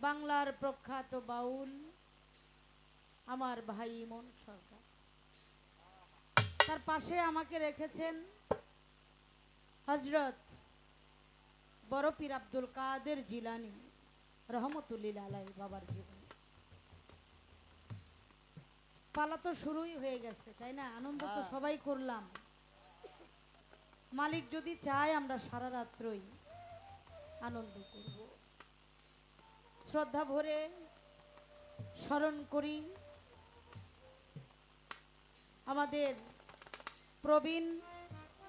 বাংলার প্রখ্যাত বাউল আমার ভাই ইমন সরকার। তার পাশে আমাকে রেখেছেন হযরত বড় পীর আব্দুল কাদের জিলানী রহমতুল্লাহ আলাইহি বাবার জীবন। পালা তো শুরুই হয়ে গেছে, তাই না? আনন্দ তো সবাই করলাম। মালিক যদি চায় আমরা সারা রাত্রই আনন্দ করব। শ্রদ্ধা ভরে স্মরণ করি আমাদের প্রবীণ,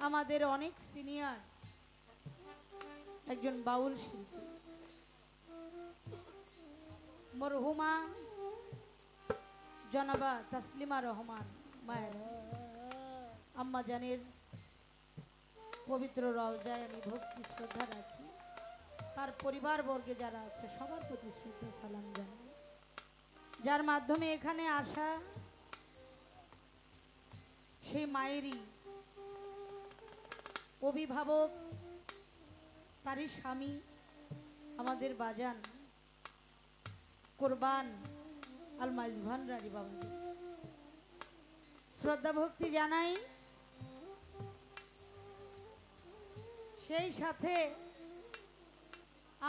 আমাদের অনেক সিনিয়র একজন বাউল শিল্পী মরহুমা জনাবা তাসলিমা রহমান মায়ের আম্মা জানের পবিত্র রওজায় আমি ভক্তি শ্রদ্ধা রাখি। তার পরিবার বর্গে যারা আছে সবার প্রতি শ্রদ্ধা সালাম জানাই। যার মাধ্যমে এখানে আসা সেই মায়েরই অভিভাবক, তারই স্বামী আমাদের বাজান কোরবান আলমাইজ ভান্ডারী বাবা, শ্রদ্ধা ভক্তি জানাই। সেই সাথে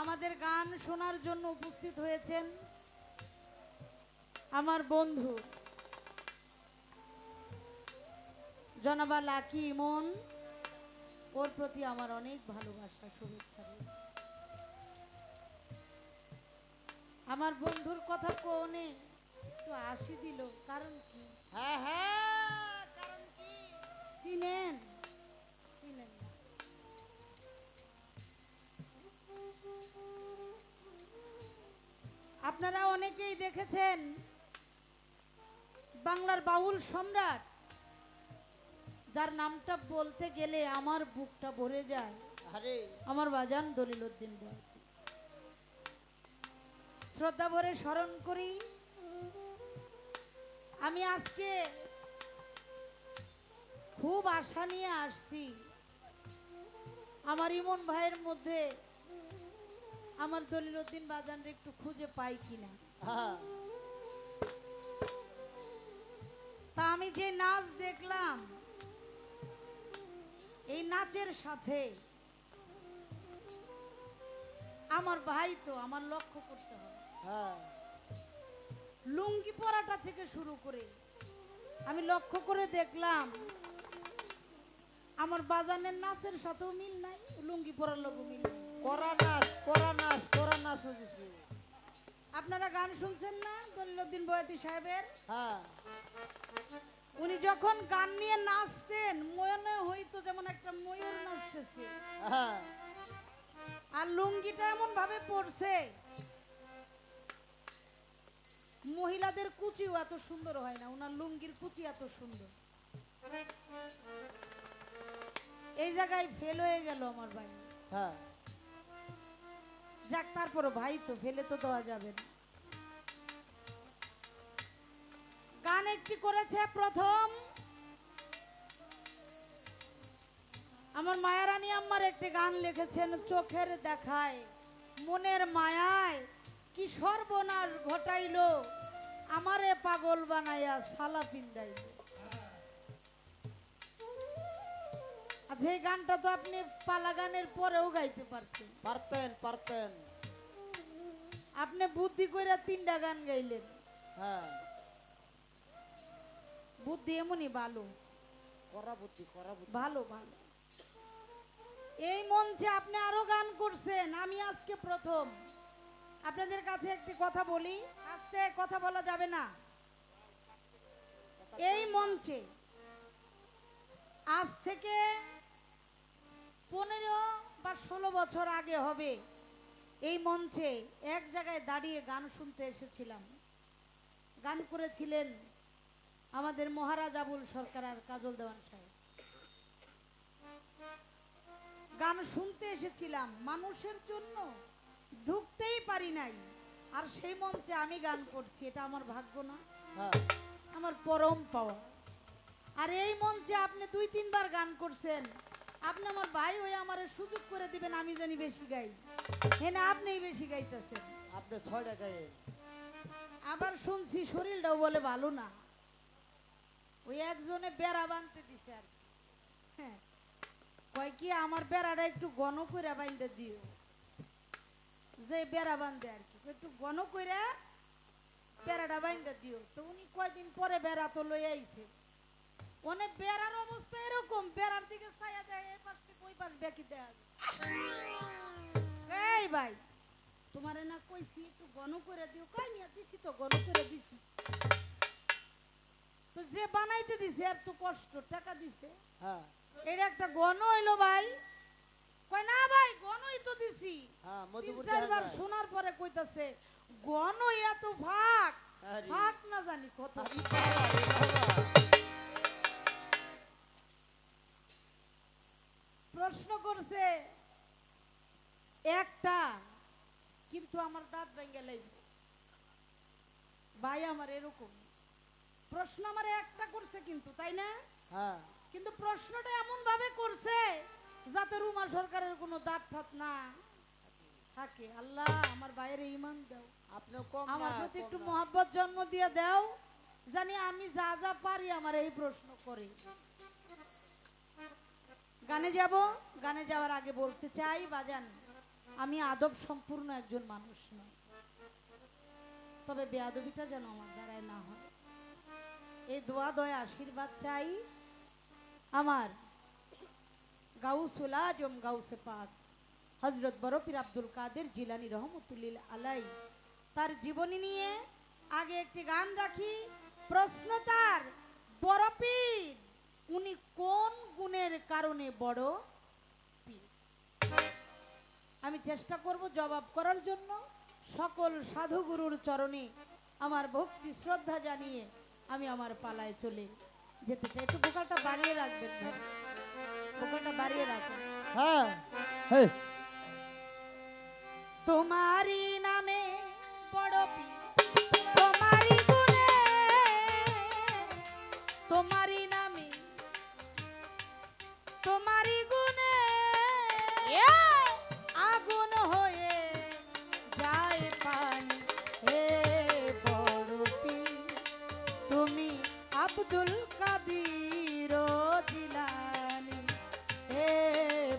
আমাদের গান শোনার জন্য উপস্থিত হয়েছেন আমার বন্ধু জনাবা লাকি ইমন, ওর প্রতি আমার অনেক ভালোবাসা শুভেচ্ছা। আমার বন্ধুর কথা কোনে তো আসি দিল, কারণ কি? হ্যাঁ হ্যাঁ, কারণ কি? চিনেন চিনেন না? আপনারা অনেকেই দেখেছেন বাংলার বাউল সম্রাট, যার নামটা বলতে গেলে আমার বুকটা ভরে যায়, আমার বাজান দলিল উদ্দিন বয়াতি। শ্রদ্ধা ভরে স্মরণ করি। আমি আজকে খুব আশা নিয়ে আসছি আমার ইমন ভাইয়ের মধ্যে আমার দলিল উদ্দিন বাজানরে একটু খুঁজে পাই কিনা। তা আমি যে নাচ দেখলাম, এই নাচের সাথে আমার ভাই তো আমার লক্ষ্য করতে হবে। লুঙ্গি পরাটা থেকে শুরু করে আমি লক্ষ্য করে দেখলাম আমার বাজানের নাচের সাথেও মিল নাই, লুঙ্গি পরার লোকও মিল নাই। আপনারা গান শুনছেন না দলিল উদ্দিন বয়াতি সাহেবের? উনি যখন গান নিয়ে নাচতেন মনে হইতো যেমন একটা ময়ূর নাচতেছে, আর লুঙ্গিটা এমন ভাবে পড়ছে মহিলাদের কুচিও এত সুন্দর হয় না, ওনার লুঙ্গির কুচি এত সুন্দর। এই জায়গায় ফেল হয়ে গেল আমার ভাই। যাক, তারপর ভাই তো ফেলে তো দেওয়া যাবে না। গান একটি করেছে প্রথম আমার মায়ারানী আম্মার একটি গান লিখেছেন, চোখের দেখায় মনের মায়ায় কি সর্বনাশ ঘটাইলো, আমারে পাগল বানাইয়া সালা পিন্দাইল। আচ্ছা, এই গানটা তো আপনি পালা গানের পরেও গাইতে পারতেন। আপনি বুদ্ধি কইরা 3টা গান গাইলেন। বুদ্ধি এমনই ভালো, ভালো ভালো। এই মঞ্চে আপনি আরো গান করছেন, আমি আজকে প্রথম। আপনাদের কাছে একটি কথা বলি, আস্তে কথা বলা যাবে না। এই মঞ্চে আজ থেকে 15 বা 16 বছর আগে হবে, এই মঞ্চে এক জায়গায় দাঁড়িয়ে গান শুনতে এসেছিলাম। গান করেছিলেন আমাদের মহারাজ আবুল সরকার আর কাজল দেওয়ান সাহেব। গান শুনতে এসেছিলাম, মানুষের জন্য ঢুকতেই পারি নাই, আর সেই মঞ্চে আমি গান করছি। এটা আমার ভাগ্য না? আমার পরম পাওয়া। আর এই মঞ্চে আপনি 2-3 বার গান করছেন, আপনি আমার ভাই হয়ে আমারে সুযোগ করে দিবেন আমি জানি বেশি গাই। হ্যাঁ না, আপনিই বেশি গাইতেছেন। আপনি 6 টাকায় আবার শুনছি শরীরটাও বলে ভালো না, ওই একজনে বেড়া বাঁধতে দিছে আর কি। হ্যাঁ, কয় কি আমার বেড়াটা একটু ঘন করে বাঁধতে দিও, যে বেড়া বাঁধে আর কি, একটু ঘন করে বেড়াটা বাঁধতে দিও। তো উনি কয়দিন পরে বেড়া তো লই আইছে, অনেক বেড়ার অবস্থা এরকম, বেড়ার দিকে ছায়া দেয়, এই পাশ থেকে ওই পাশ বেঁকি দেয়। এই ভাই, তোমারে না কইছি একটু ঘন করে দিও, কই মিয়া দিছি তো, ঘন করে দিছি। তো যে বানাইতে দিছে আর তো কষ্ট, টাকা দিছে, হ্যাঁ এটা একটা ঘন হইলো ভাই। কই না ভাই ঘনই তো দিছি। হ্যাঁ তিন মধুপুর চারবার শোনার পরে কইতাছে ঘন এত ভাগ, আরে। ভাগ না জানি কত। প্রশ্ন করছে একটা, কিন্তু আমার দাঁত ভেঙে লাইব। ভাই আমার এরকম প্রশ্ন আমার একটা করছে কিন্তু, তাই না? হ্যাঁ কিন্তু প্রশ্নটা এমন ভাবে করছে যাতে রুমা সরকারের কোনো দাঁত ঠাত না থাকে। আল্লাহ আমার বাইরে ঈমান দাও, আপনি কম না আমার প্রতি কম একটু না। মহব্বত জন্ম দিয়ে দাও, জানি আমি যা যা পারি আমার এই প্রশ্ন করে। গানে যাব, গানে যাওয়ার আগে বলতে চাই বাজান, আমি আদব সম্পূর্ণ একজন মানুষ নই, তবে বেয়াদবিটা যেন আমার দ্বারায় না হয়, এই দোয়া দয়া আশীর্বাদ চাই আমার গাউসুল আজম গাউসে পাক হযরত বড় পীর আব্দুল কাদের জিলানী রহমতুল্লিল আলাই তার জীবনী নিয়ে আগে একটি গান রাখি। প্রশ্ন তার, বড় পীর উনি কোন গুণের কারণে বড় পীর? আমি চেষ্টা করব জবাব করার জন্য। সকল সাধুগুরুর চরণে আমার ভক্তি শ্রদ্ধা জানিয়ে আমি আমার পালায় চলে যেতে চাই। একটু ভোকালটা বাড়িয়ে রাখবেন ভাই, ভোকালটা বাড়িয়ে রাখবেন। হ্যাঁ হে তোমারি নামে বড় পীর, তোমারি গুণে, তোমারি নামে, তোমারি গুণে আগুন হয়ে যায় পানি। হে বড় পীর তুমি আব্দুল কাদির জিলানী, হে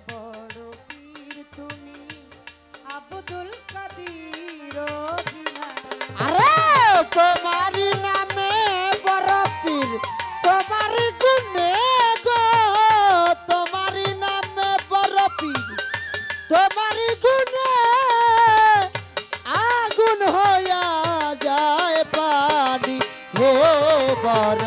বড় পীর তুমি আব্দুল কাদির জিলানী। আরে তোমারি নামে বড় পীর তোমারি গুণে গো, তোমারি নামে বড় পীর তোমারি গুণে আগুন হইয়া যায় পানি। হে বড়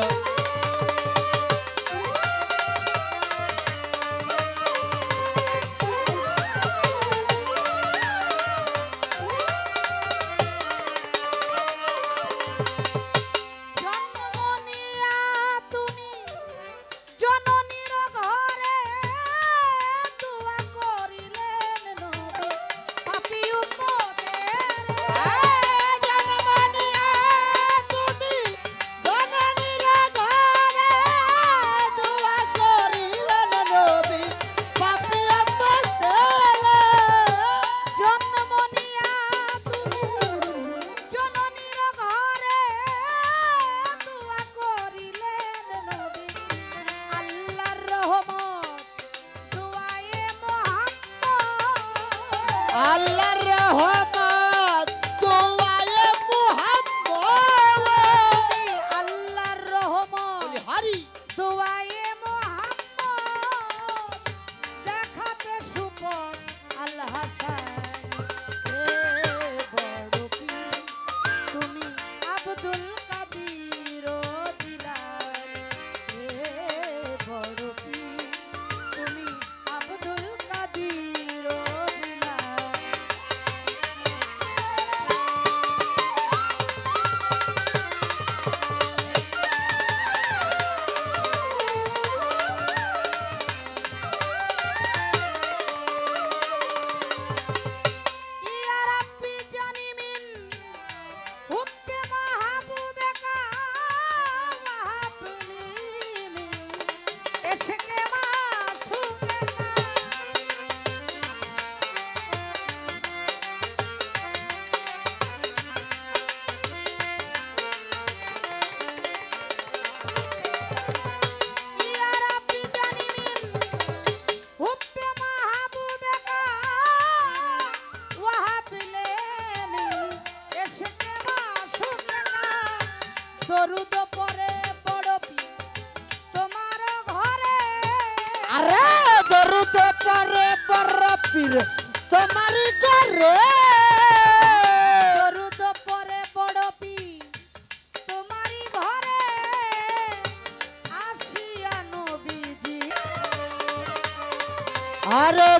দরুদ পরে বড় পীর তোমার ঘরে আরে দরুদ পরে বড় পীর তোমারই ঘরে দরুদ পরে বড় পীর তোমারই ঘরে আসিয়া নবীজি আরে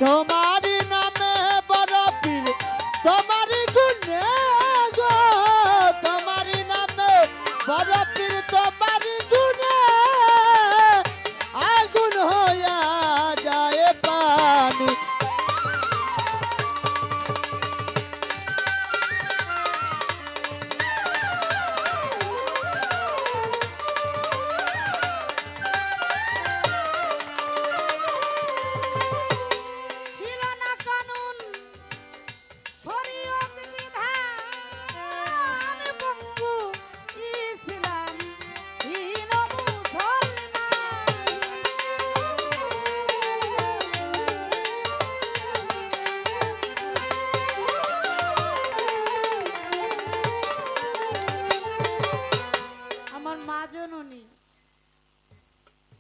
তোমারই নামে বড় পীর তোমারই গুণে গো তোমারই নামে বড় পীর তোমারই গুণে আগুন হইয়া যায় পানি ছিল না কানুন শরীয়ত বিধান বঙ্গু ইসলাম হীন মুসলমান আমার মা জননী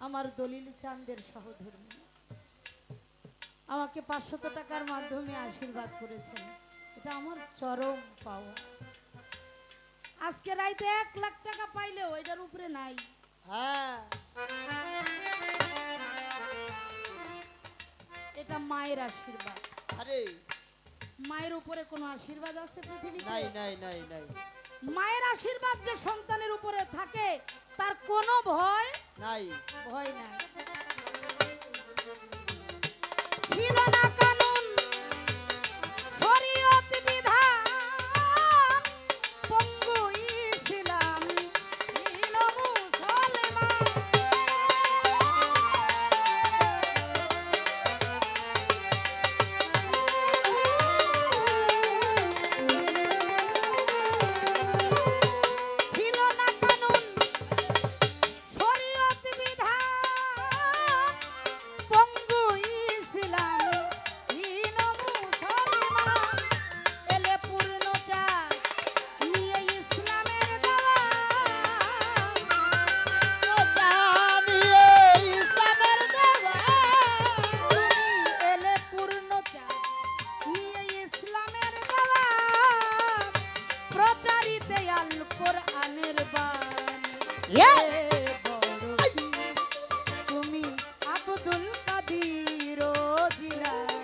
আমার দলিল চাঁদের সহধর্মী আমাকে 500 টাকার মাধ্যমে আশীর্বাদ করেছেন এটা আমার চরম পাওয়া আজকে রাইতে 1 লাখ টাকা পাইলেও এটার উপরে নাই হ্যাঁ এটা মায়ের আশীর্বাদ আরে মায়ের উপরে কোনো আশীর্বাদ আছে পৃথিবীতে নাই নাই নাই নাই মায়ের আশীর্বাদ যে সন্তানের উপরে থাকে তার কোনো ভয় নাই নাই ছিল না কানুন শরীয়ত বিধান পঙ্গু ইসলাম ছিল মুসলমান ছিল না কানুন শরীয়ত বিধান পঙ্গু ইসলাম হীন মুসলমান এলে পূর্ণতা নিয়ে ইসলামের দাওয়াত জানিয়ে ইসলামের দেওয়া এলে পূর্ণতা নিয়ে ইসলামের দাওয়াত প্রচারিতে আল কোরআনের বাণী তুমি আব্দুল কাদির জিলানী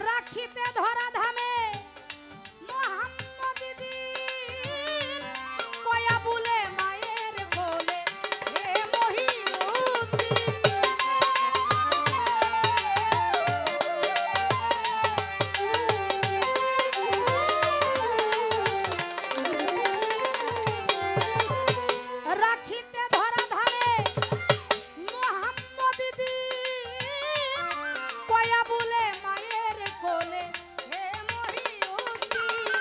রাখিতে ধরা ধামে মোহাম্মদ দিন কয়া বলে মায়ের কোলে হে মহিউদ্দিন রাখিতে ধরা ধামে মোহাম্মদ দিন কয়া বলে মায়ের কোলে হে মহিউদ্দিন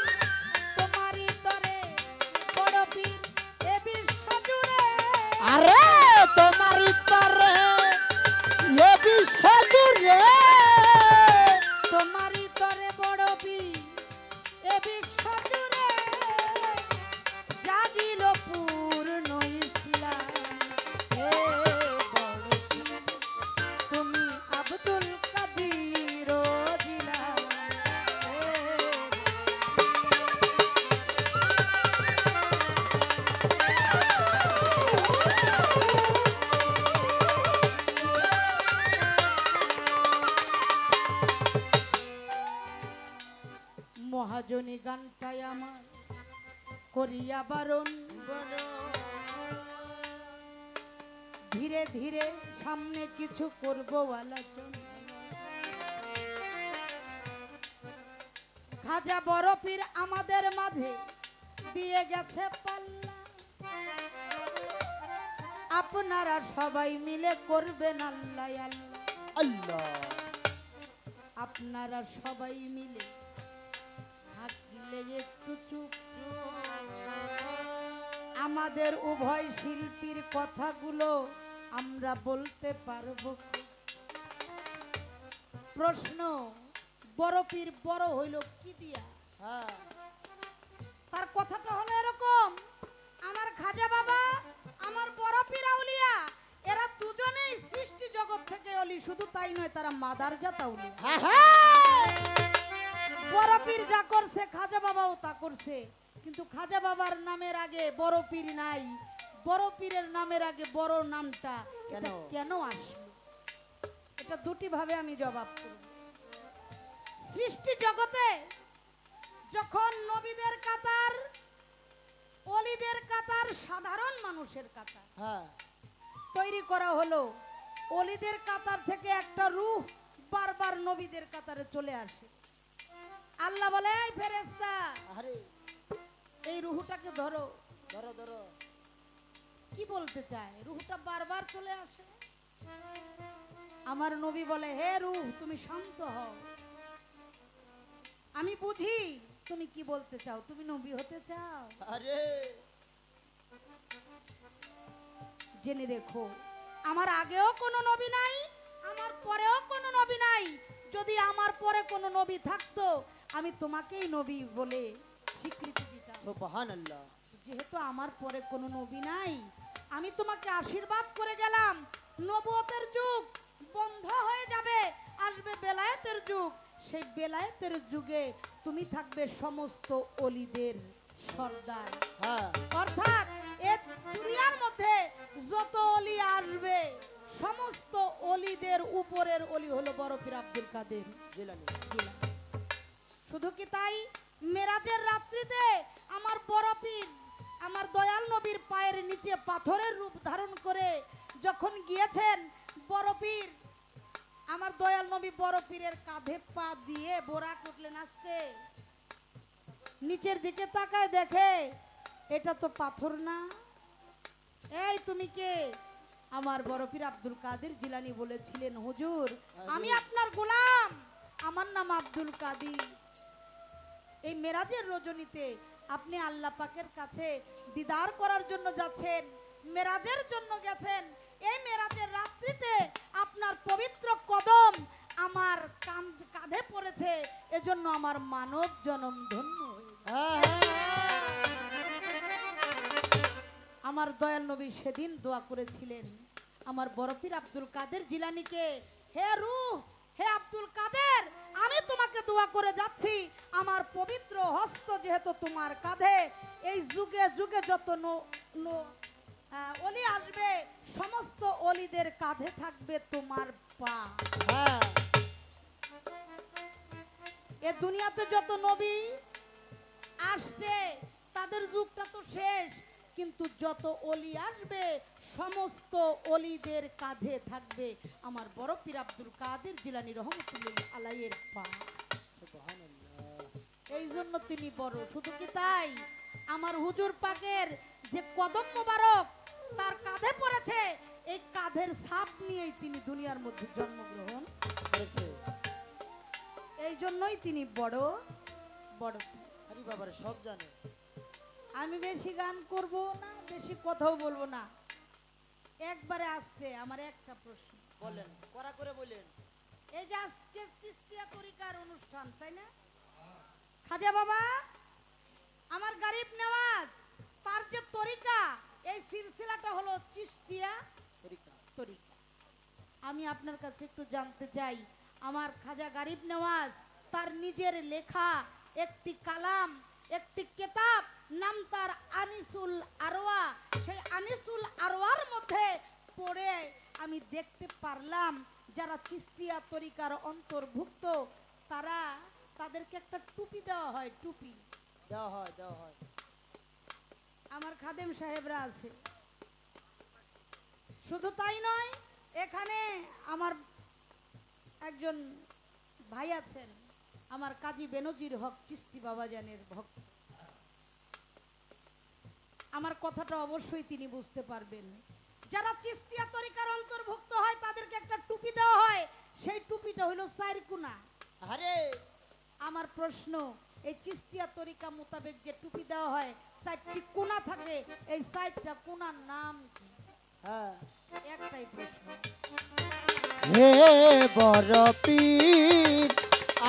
তোমারই তরে বড় পীর এ বিশ্ব জুড়ে আরে তোমারই তরে এ বিশ্ব জুড়ে তোমারই তরে বড় পীর এ বিশ্ব জুড়ে জাগিল পূর্ণ ইসলাম হে বড় পীর তুমি আব্দুল কাদির জিলানী মহাজনী গানটাই আমার করিয়া বারণ ধীরে ধীরে সামনে কিছু করবো আলোচন খাজা বড় পীর আমাদের মাঝে দিয়ে গেছে পাল্লা আপনারা সবাই মিলে করবেন আল্লাহ আল্লাহ আল্লাহ আপনারা সবাই মিলে থাকলে একটু চুপ, আমাদের উভয় শিল্পীর কথাগুলো আমরা বলতে পারবো। প্রশ্ন, বড় পীর বড় হইল কি দিয়া? হ্যাঁ তার কথাটা হলো এরকম, আমার খাজা বাবা, আমার বড় পীর আউলিয়া, এরা দুজনেই সৃষ্টি জগৎ থেকে অলি। শুধু তাই নয়, তারা মাদার জাত আউলিয়া। হ্যাঁ হ্যাঁ বড় পীর যা করছে খাজা বাবাও তা করছে, কিন্তু খাজা বাবার নামের আগে বড় পীর নাই। বড় পীরের নামের আগে বড় নামটা এটা কেন আসলো? এটা দুটি ভাবে আমি জবাব করব। সৃষ্টি জগতে যখন নবীদের কাতার, অলিদের কাতার, সাধারণ মানুষের কাতার হ্যাঁ তৈরি করা হলো, অলিদের কাতার থেকে একটা রূহ বারবার নবীদের কাতারে চলে আসে। আল্লাহ বলে, এই ফেরেশতা, আরে এই রুহটাকে ধরো। ধরো ধরো। কি বলতে চায়? রুহটা বারবার চলে আসে। আমার নবী বলে, হে রুহ, তুমি শান্ত হও, আমি বুঝি তুমি কি বলতে চাও। তুমি নবী হতে চাও? আরে জেনে রেখো, আমার আগেও কোনো নবী নাই, আমার পরেও কোনো নবী নাই। যদি আমার পরে কোনো নবী থাকতো, আমি তোমাকেই নবী বলে স্বীকৃতি দিতাম। সুবহানাল্লাহ। যেহেতু আমার পরে কোনো নবী নাই, আমি তোমাকে আশীর্বাদ করে গেলাম, নবুয়তের যুগ বন্ধ হয়ে যাবে, আসবে বেলায়েতের যুগ। সেই বেলায়েতের যুগে তুমি থাকবে সমস্ত অলিদের সর্দার। হ্যাঁ অর্থাৎ এ দুনিয়ার মধ্যে যত অলি আসবে, সমস্ত অলিদের উপরের অলি হলো বড় পীর আব্দুল কাদের জিলানী। জিলানী। শুধু কি তাই, মেরাজের রাত্রিতে আমার বড় পীর, আমার দয়াল নবীর পায়ের নিচে পাথরের রূপ ধারণ করে যখন গিয়েছেন, বড় পীর, আমার দয়াল নবী বড় পীরের কাঁধে পা দিয়ে বোরাক উঠলেন আসতে। নিচের দিকে তাকায় দেখে এটা তো পাথর না। এই তুমি কে? আমার বড় পীর আব্দুল কাদের জিলানী বলেছিলেন, হুজুর আমি আপনার গোলাম, আমার নাম আব্দুল কাদের। এই মেরাজের রজনীতে আপনি আল্লাহ পাকের কাছে দিদার করার জন্য যাচ্ছেন, মেরাজের জন্য গেছেন। এই মেরাজের রাত্রিতে আপনার পবিত্র কদম আমার কাঁধে পড়েছে, এজন্য আমার মানব জনম ধন্য হয়েছে। হ্যাঁ আমার দয়াল নবী সেদিন দোয়া করেছিলেন আমার বড় পীর আব্দুল কাদের জিলানীকে, হে রূহ, হে আব্দুল কাদের, আমি তোমাকে দোয়া করে যাচ্ছি, আমার পবিত্র হস্ত যেহেতু তোমার কাঁধে, এই যুগে যুগে যত অলি আসবে, সমস্ত অলিদের কাঁধে থাকবে তোমার পা। হ্যাঁ এ দুনিয়াতে যত নবী আসছে তাদের যুগটা তো শেষ, কিন্তু যত অলি আসবে সমস্ত অলিদের কাঁধে থাকবে আমার বড় পীর আব্দুল কাদের জিলানী রহমতুল্লাহ আলাইহির পা। সুবহানাল্লাহ। এই জন্য তিনি বড়। শুধু কি তাই, আমার হুজুর পাকের যে কদম মোবারক তার কাঁধে পড়েছে, এই কাঁধের ছাপ নিয়েই তিনি দুনিয়ার মধ্যে জন্মগ্রহণ করেছে। এই জন্যই তিনি বড় বড়। আরে বাবারে সব জানে। আমি বেশি গান করব না, বেশি কথাও বলবো না, একবারে আসতে আমার একটা প্রশ্ন। বলেন, করা করে বলেন। এই যে আজকে চিশতিয়া তরিকার অনুষ্ঠান, তাই না খাজা বাবা? আমার গরিব নেওয়াজ তার যে তরিকা, এই সিলসিলাটা হলো চিশতিয়া তরিকা। আমি আপনার কাছে একটু জানতে চাই, আমার খাজা গরিব নেওয়াজ তার নিজের লেখা একটি কালাম, একটি কিতাব, নাম তার আনিসুল আরওয়া, সেই আনিসুল আরওয়ার মধ্যে পড়ে আমি দেখতে পারলাম যারা চিশতিয়া তরিকার অন্তর্ভুক্ত, তারা তাদেরকে একটা টুপি দেওয়া হয়। টুপি দেওয়া হয়, দেওয়া হয়। আমার খাদেম সাহেবরা আছে। শুধু তাই নয়, এখানে আমার একজন ভাই আছেন, আমার কাজী বেনজির হক চিশতি বাবাজানের ভক্ত। আমার কথাটা অবশ্যই তিনি বুঝতে পারবেন। যারা চিশতিয়া তরিকার অন্তর্ভুক্ত হয় তাদেরকে একটা টুপি দেওয়া হয়, সেই টুপিটা হলো চারকুনা। আরে আমার প্রশ্ন, এই চিস্তিয়া তরিকা মোতাবেক যে টুপি দেওয়া হয়, চারটি কোনা থাকে, এই চারটা কোনার নাম কি? হ্যাঁ একটাই প্রশ্ন। হে বড় পীর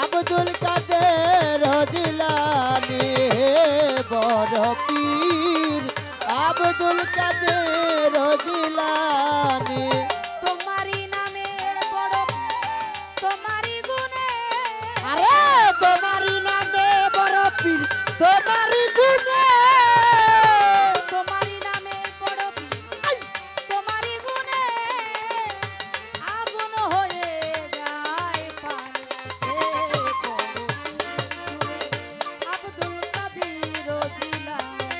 আব্দুল কাদের জিলানী, হে বড় পীর আব্দুল কাদের জিলানী। তোমারই নামে বড়, তোমারই গুণে, আরে তোমারই নামে বড় পীর, তোমারই গুণে, তোমারই নামে বড়, তোমারই গুণে আগুন হয়ে যায় পারে। হে বড় আব্দুল কাদের জিলানী,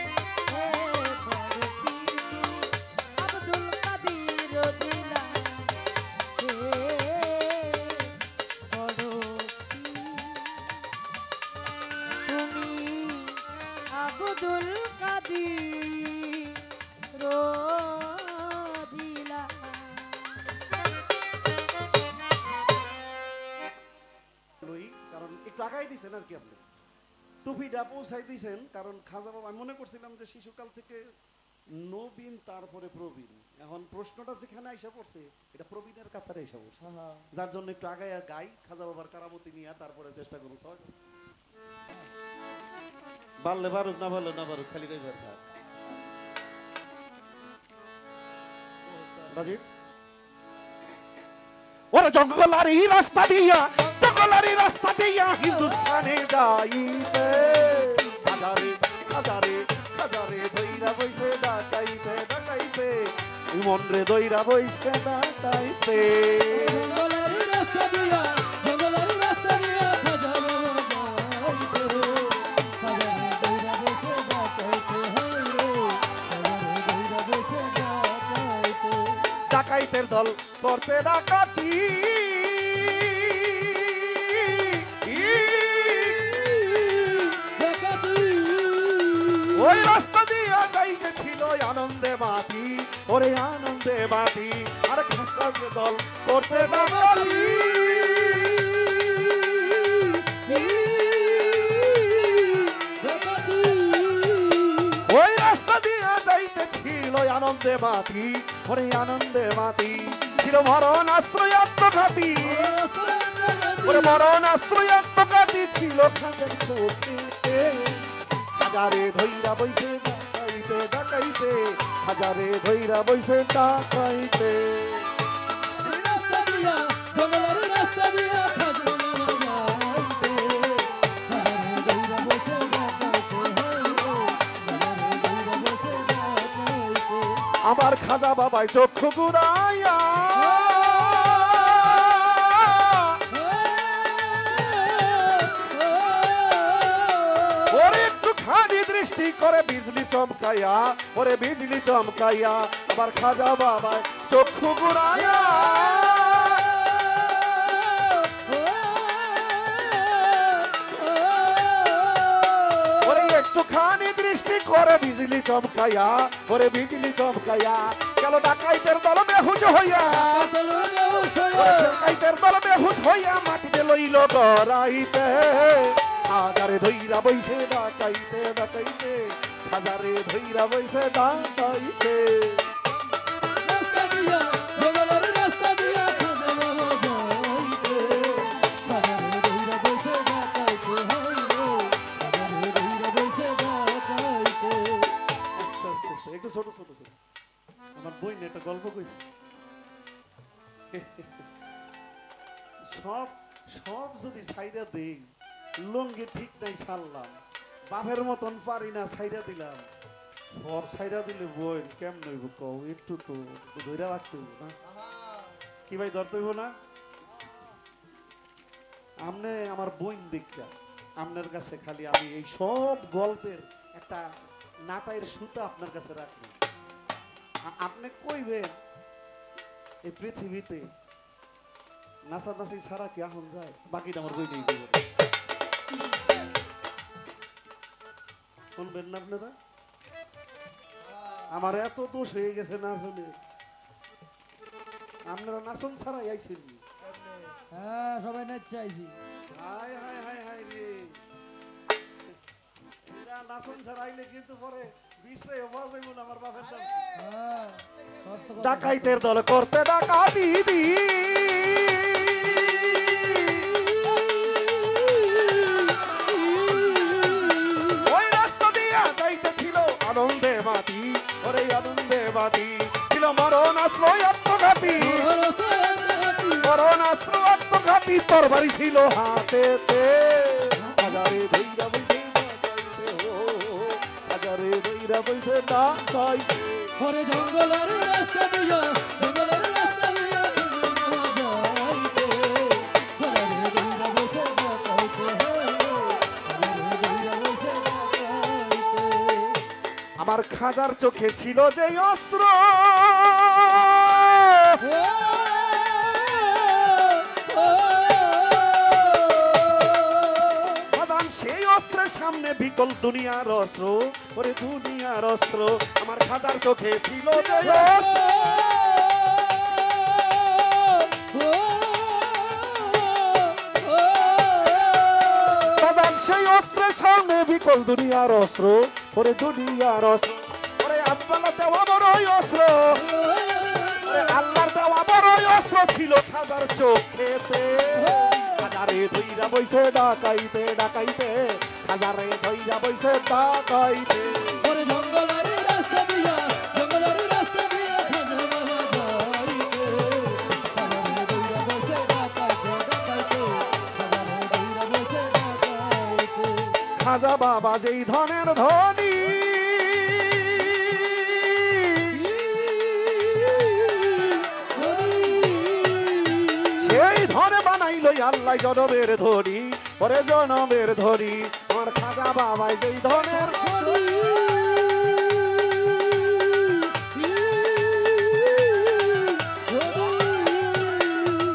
হে বড় আব্দুল কাদের জিলানী, হে বড় তুমি আব্দুল কাদের লই, কারণ একটু আগাই দিছেন আর কি আপনি টুপিটা পৌঁছাই দিছেন, কারণ খাজা বাবা আমি মনে করছিলাম যে শিশুকাল থেকে নবীন তারপরে প্রবীণ, এখন প্রশ্নটা যেখানে আইসা পড়ছে এটা প্রবীণের কাতারে আইসা পড়ছে, যার জন্য একটু আগাইয়া গাই খাজা বাবার কারামতি নিয়ে, তারপরে চেষ্টা করবো ছয় বাড়লে বারুক, না বাড়লে না বারুক, খালি গাই ব্যথা রাজীব। ওরে জঙ্গলারি রাস্তা দিয়া, জঙ্গলারি রাস্তা দিয়া হিন্দুস্তানে যাইতে, হাজারে হাজারে হাজারে দইরা বইছে ডাকাইতে ডাকাইতে, মন রে দইরা বইছে ডাকাইতে। জঙ্গলারি রাস্তা দিয়া, জঙ্গলারি রাস্তা দিয়া খাজারে যাইতে, খাজারে দইরা বসে ডাকাইতে হয় রে, খাজারে দইরা বসে ডাকাইতে। ডাকাইতের দল করতে ডাকাতি, ডাকাতি ওই রাস্তা দিয়া যাইতেছিল আনন্দে মাতি, ওরে আনন্দে মাতি, আর খাসকাজে দল করতে ডাকাতি। ডাকাতি ওই রাস্তা দিয়া যাইতেছিল আনন্দে মাতি, ওরে আনন্দে মাতি, ছিল মরণ আশ্রয় আত্মঘাতী, ওরে মরণ আশ্রয় আত্মঘাতী ছিল খাজার চোখে, হাজারে ধইরা বইছে ডাকাইতে ডাকাইতে, হাজারে ধইরা বইছে ডাকাইতে। রাস্তা দিয়া, জঙ্গলারি রাস্তা দিয়া খাজারে যাইতে, খাজারে দইরা বসে ডাকাইতে হয় রে, খাজারে দইরা বসে ডাকাইতে। আমার খাজা বাবাই চক্ষু গুড়াইয়া, ওরে একটুখানি দৃষ্টি করে বিজলি চমকাইয়া, ওরে বিজলি চমকাইয়া, আমার খাজা বাবাই চক্ষু গুড়াইয়া, ওরে একটুখানি দৃষ্টি করে বিজলি চমকাইয়া, ওরে বিজলি চমকাইয়া, গেল ডাকাইতের দল বেহুশ হইয়া, ওরে ডাকাইতের দল বেহুশ হইয়া মাটিতে লইল গড়াইতে, হাজারে ধইরা বইছে ডাকাইতে ডাকাইতে, হাজারে ধইরা বইছে ডাকাইতে। রাস্তা দিয়া, জঙ্গলারি রাস্তা দিয়া খাজারে যাইতে, খাজারে দইরা বসে ডাকাইতে হয় রে, খাজারে দইরা বসে ডাকাইতে। আস্তে আস্তে আস্তে, একটু ছোট ছোট ছোট। আমার বই নিয়ে একটা গল্প কইছে, সব সব যদি ছাইরা দেই, লঙ্গি ঠিক নাই ছাড়লাম, বাপের মতন পারি না ছাইরা দিলাম, সব ছাইরা দিলে বই কেমন হইব কও, একটু তো ধইরা রাখতে হইব না, কি ভাই ধরতে হইব না? আমনে আমার বইন দেখা আপনার কাছে খালি আমি এই সব গল্পের একটা নাটাইয়ের সুতা আপনার কাছে রাখি, আপনি কইবেন এই পৃথিবীতে নাচানাচি ছাড়া কি এখন যায়, বাকিটা আমার বই নেই দিব, শুনবেন না আপনারা? আমার এত দোষ হয়ে গেছে নাচনে, আপনারা নাচন ছাড়াই আইছেন, হ্যাঁ সবাই নাচছে আইছি হাই হাই হাই হাই রে এরা নাচন ছাড়া আইলে কিন্তু পরে বিশ্রে আওয়াজ হইব না আমার বাপের দাম হ্যাঁ সব তো কথা। ডাকাইতের দল করতে ডাকাতি দি ওই রাস্তা দিয়া যাইতেছিল আনন্দে মাতি ওরে আনন্দে মাতি ছিল মরণ আসলো আত্মঘাতী মরণ আসলো আত্মঘাতী তরবারি ছিল হাতেতে হাজারে ধৈরা বইছে ডাকাইতে হো হাজারে ধৈরা বইছে ডাকাইতে ওরে জঙ্গলের রাস্তা দিয়া জঙ্গলের রাস্তা দিয়া যাইতে ওরে দইরা বসে ডাকাইতে ওরে দইরা বসে ডাকাইতে আমার খাজার চোখে ছিল যে অস্ত্র বাদান সেই অস্ত্রের সামনে বিকল দুনিয়ার অস্ত্র ওরে দুনিয়ার অস্ত্র আমার খাজার চোখে ছিল যে অস্ত্র বাদান সেই অস্ত্রের সামনে বিকল দুনিয়ার অস্ত্র ওরে দুনিয়ার অস্ত্র ওরে আব্বালা দেওয়া বড়ই অস্ত্র ওরে আল্লাহর দেওয়া বড়ই অস্ত্র ছিল খাজার চোখেতে হাজারে ধইরা বইছে ডাকাইতে ডাকাইতে হাজারে ধইরা বইছে ডাকাইতে ওরে জঙ্গলের রাস্তা দিয়া জঙ্গলের রাস্তা দিয়া খাজা বাবা যাইতে ওরে দইরা বসে ডাকাইতে ডাকাইতে ওরে দইরা বসে ডাকাইতে খাজা বাবা যেই ধনের ধনী সেই ধনে বানাইলো আল্লাহ জনমের ধনী ওরে জনমের ধনী আমার খাজা বাবাই যেই ধনের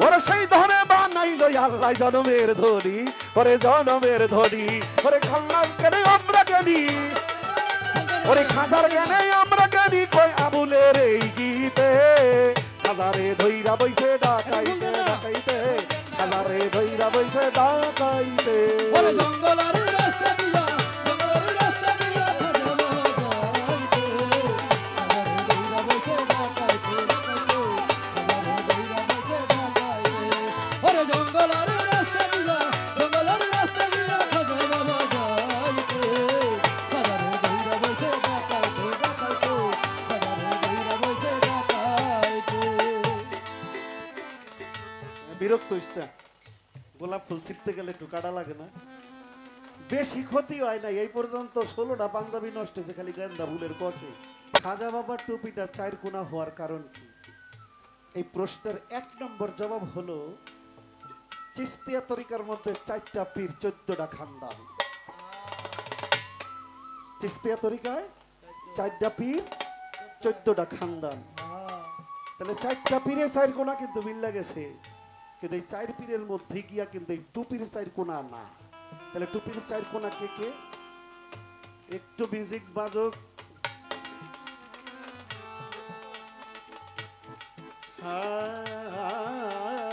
ওরে সেই ধনে বানাইলো আল্লাহ জনমের ধনী ওরে জনমের ধনী ওরে খাল্লার কেন আমরা জ্ঞানী ওরে খাজার জ্ঞানে আমরা জ্ঞানী কই আবুলের এই গীতে খাজারে ধইরা বইছে ডাকাইতে ডাকাইতে খাজারে ধইরা বইছে ডাকাইতে ওরে জঙ্গলের রাস্তা দিয়া জঙ্গলের রাস্তা দিয়া খাজা বাবা যাইতে ওরে দইরা বসে ডাকাইতে ডাকাইতে ওরে দইরা বসে ডাকাইতে ওরে জঙ্গলের রাস্তা দিয়া জঙ্গলের রাস্তা দিয়া খাজা বাবা যাইতে ওরে দইরা বসে ডাকাইতে ডাকাইতে ওরে দইরা বসে ডাকাইতে বিরক্ত হইস না গোলাপ ফুল ছিটতে গেলে একটু কাটা লাগে না বেশি ক্ষতি হয় না এই পর্যন্ত 16টা পাঞ্জাবি নষ্ট হয়েছে খালি গান্দা ফুলের কষে খাজা বাবার টুপিটা 4 কোনা হওয়ার কারণ কি এই প্রশ্নের 1 নম্বর জবাব হলো চিস্তিয়া তরিকার মধ্যে 4টা পীর 14টা খানদান চিস্তিয়া তরিকায় 4টা পীর 14টা খানদান তাহলে 4টা পীরে 4 কোনা কিন্তু মিল গেছে কিন্তু এই 4 পীরের মধ্যে গিয়া কিন্তু এই টুপির 4 কোনা না তাহলে টুপির 4 কোনা কে কে একটু মিউজিক বাজক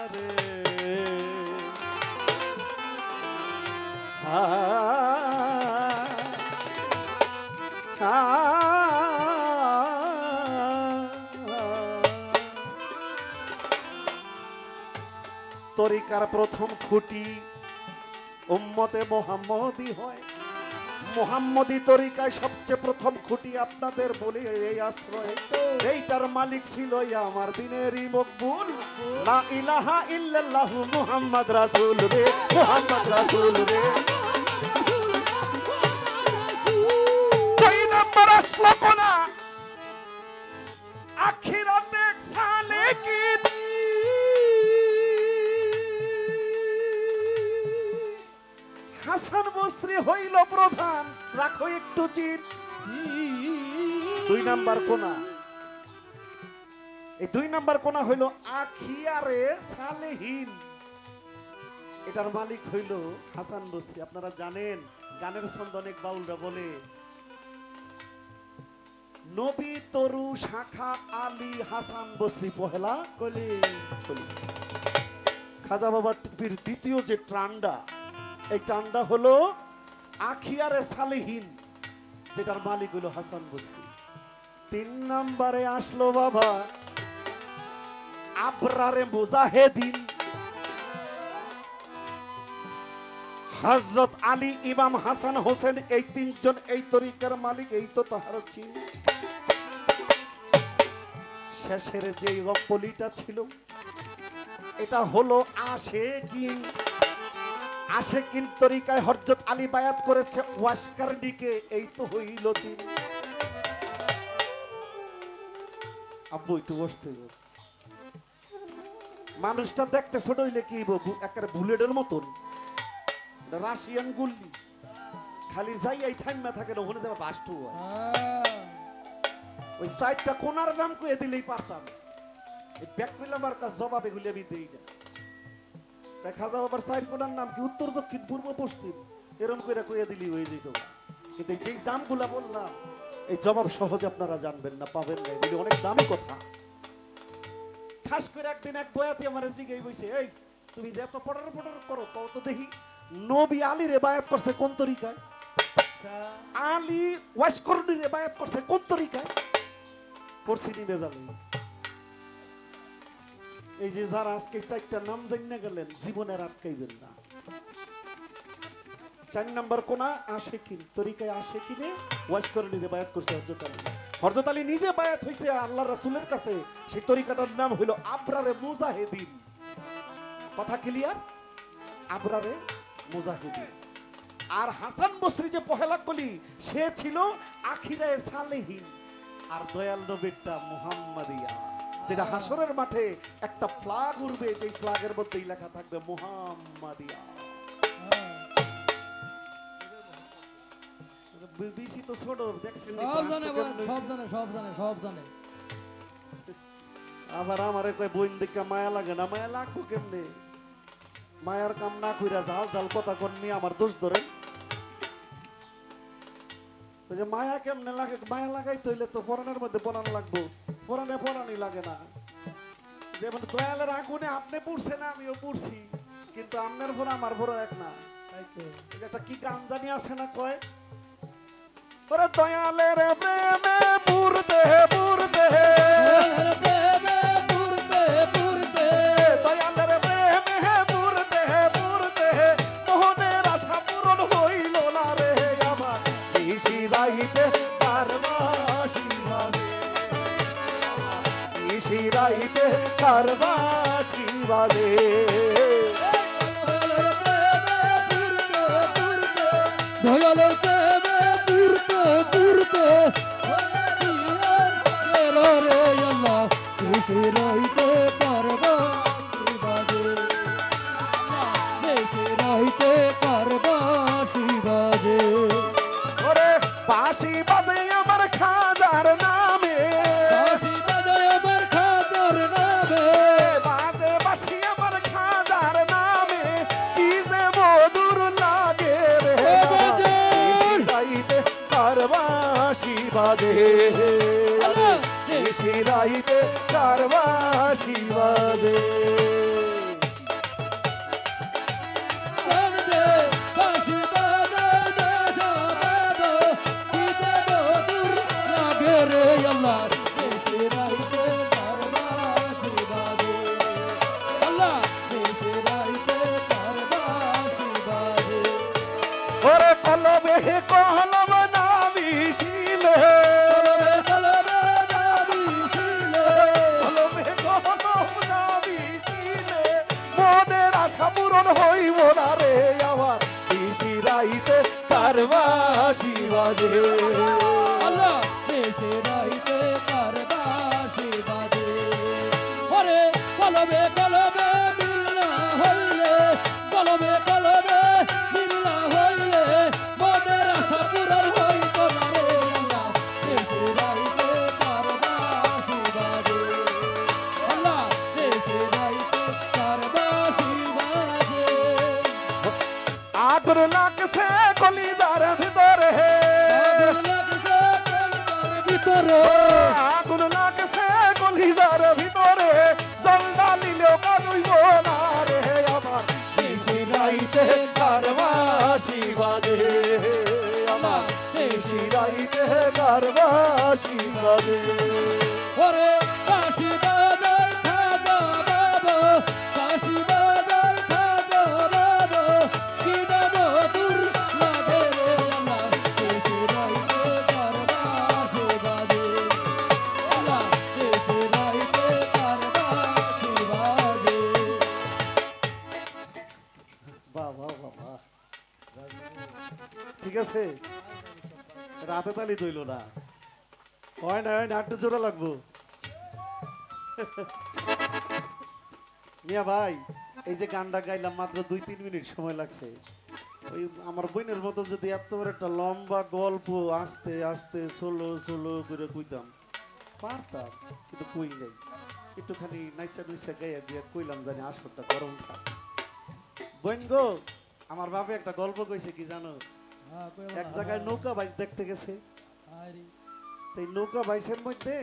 আরে তরিকার প্রথম খুঁটি উম্মতে মুহাম্মদি হয় মুহাম্মদি তরিকায় সবচেয়ে প্রথম খুঁটি আপনাদের বলি এই আশ্রয় এইটার মালিক ছিল আমার দিনেরই মকবুল লা ইলাহা ইল্লাল্লাহু মুহাম্মদ রাসূল রে মুহাম্মদ রাসূল রে দুই নম্বর আসলো কোনা আখিরাতে সালেকিন হাসান বসরি হইল প্রধান রাখো একটু চিন 2 নাম্বার কোনা এই 2 নাম্বার কোনা হইল আখিয়ারে সালেহীন এটার মালিক হইল হাসান বসরি আপনারা জানেন গানের ছন্দ অনেক বাউলরা বলে নবী তরু শাখা আলী হাসান বসরি পহেলা কলি খাজা বাবার টুপির দ্বিতীয় যে টান্ডা, এই টান্ডা হলো আখিয়ারে সালেহীন, যেটার মালিক হলো হাসান বসরি। 3 নম্বরে আসলো বাবা আবরারে মুজাহিদিন, হযরত আলী, ইমাম হাসান হোসেন, এই 3 জন এই তরিকার মালিক, এই তো তাহার চিন। শেষের যে রকলিটা ছিল এটা হলো আশেকিন। আশেকিন তরিকায় হযরত আলী বায়াত করেছে ওয়াসকারনিকে, এই তো হইল চিন। আব্বু একটু বসতে হবে। মানুষটা দেখতে ছোট হইলে কি একেবারে বুলেটের মতন, রাশিয়ান গুল্লি, খালি যাই এই থাইমা থাকে না, ওখানে যাবে বাস্টু হয়। ওই সাইডটা কোনার নাম কয়ে দিলেই পারতাম, এই ব্যাক কইলাম আর কাজ জবাব এগুলি আমি দেই না। তাই খাজা বাবার সাইড কোনার নাম কি উত্তর দক্ষিণ পূর্ব পশ্চিম এরকম করে কয়ে দিলি হয়ে যেত। কিন্তু যেই দামগুলা বললাম এই জবাব সহজে আপনারা জানবেন না, পাবেন না, এগুলি অনেক দামি কথা। খাস করে একদিন এক বয়াতি আমার জিগাই বইছে, এই তুমি যে এত পড়ার করো তাও তো দেখি নবী আলী রে বায়াত করছে কোন তরিকায়, আলী ওয়াসকরণী রে বায়াত করছে কোন তরিকায়? করছি নি বেজালি। এই যে যারা আজকে 4টা নাম জানিয়ে গেলেন জীবনের আটকাইবেন না। 4 নম্বর কোনা আশেকিন তরিকায়, আশেকিনে ওয়াসকরণী রে বায়াত করছে হযরত আলী। হযরত আলী নিজে বায়াত হইছে আল্লাহর রাসূলের কাছে, সেই তরিকাটার নাম হলো আবরারে মুজাহিদিন। কথা ক্লিয়ার? আবরারে মুজাহিদিন। আর হাসান বসরি যে পহেলা কলি, সে ছিল আখিরায়ে সালেহীন। আর দয়াল নবীরটা মুহাম্মাদিয়া, যেটা হাসরের মাঠে একটা ফ্ল্যাগ উড়বে, যেই ফ্ল্যাগের মধ্যেই লেখা থাকবে মুহাম্মাদিয়া। বিবিসি তো ছোট দেখছেন, সব জানে। আবার আমারে কয় বইন দেখে মায়া লাগে না, মায়া লাগবো কেমনে? মায়ার কাম না কইরা জাল জাল কথা করনি আমার দোষ ধরেন। যে মায়া কেমনে লাগে, মায়া লাগাইতে হইলে তো পরাণের মধ্যে পরাণ লাগবো, পরাণে পরাণই লাগে না। যেমন দয়ালের আগুনে আপনি পুড়ছেন আমিও পুড়ছি, কিন্তু আপনার ভোর আমার ভোর এক না। একটা কি গান জানি আছে না, কয় ওরে দয়ালের প্রেমে পুরতে পুরতে, দয়ালের প্রেমে পুরতে পুরতে মোহনের আশা পূরণ হইল না রে আমার, নিশি রাইতে কারবাসি বাজে, নিশি রাইতে কারবাসি বাজে। দয়ালের প্রেমে পুরতে পুরতে রে আল্লাহ, দেশে রইতে পারবা শিবাজে, দেশে রইতে পারবা শিবাজে। ওরে বাঁশি বাজে আমার খাজার নামে, বাঁশি বাজে আমার খাজার নামে, বাজে বাঁশি আমার খাজার নামে, কি যে মধুর লাগে রে রাইতে কারবাসি বাজে, নিশি রাইতে কারবাসি বাজে। বাঁশি বাজে দেশা বাজে, কি যে মধুর লাগে রে আল্লাহ, দেশে রাইতে কারবাসি বাজে, আল্লাহ দেশে রাইতে কারবাসি বাজে। ওরে কলবে কলম নাবিশিলে, কলবে নাবিশিলে, কলবে কলম নাবিশিলে মনের আশা পূরণ হইব না রে আমার, নিশি রাইতে কারবাসি বাজে, আল্লাহ দেশে রাইতে কারবাসি বাজে। ওরে কলবে কলবে মিল্লা হইলে, কলবে কলবে মিল্লা হইলে মনের আশা পূরণ হইত না রে আল্লাহ, দেশে রাইতে কারবাসি বাজে, আল্লাহ দেশে রাইতে কারবাসি বাজে। আগুন লাগছে কলিজার ভিতরে, ভিতরে আগুন লাগছে কলিজার ভিতরে, জল ডালিলেও কাজ হইব না রে রাইতে কারবাসি বাজে আমার নিশি রাইতে কারবাসি বাজে ওরে কাশি বাজার খাজা বাবা কাশি বাজার খাজা বাবা কি দেব দূর লাগে রে আল্লাহ দেশে রাইতে কারবাসি বাজে আল্লাহ দেশে রাইতে কারবাসি বাজে বাহ বাহ বাহ বাহ। ঠিক আছে রাতে তালি দইল না হয় না একটু জোরে লাগবো মিয়া ভাই এই যে গানটা গাইলাম মাত্র 2-3 মিনিট সময় লাগছে ওই আমার বোনের মতো যদি এত বড় একটা লম্বা গল্প আস্তে আস্তে সোলো সোলো করে কইতাম পারতাম কিন্তু কই নাই একটুখানি নাইচা নুইচা গাইয়া দিয়ে কইলাম জানি আসরটা গরম থাক বোন গো আমার বাবা একটা গল্প কইছে কি জানো এক জায়গায় নৌকা বাইচ দেখতে গেছে এই নৌকা বাইচের মধ্যে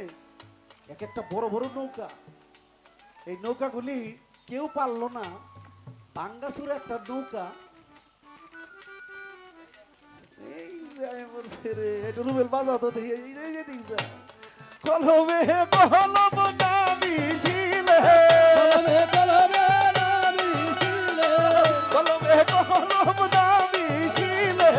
এক একটা বড় বড় নৌকা এই নৌকাগুলি কেউ পারলো না ভাঙ্গাসুর একটা নৌকা এই যে মরছে রে একটু রুবেল বাজা তো দেখি এই যে দিস কলমে কলম নামি শিলে কলমে কলমে নামি শিলে কলমে কলম নামি শিলে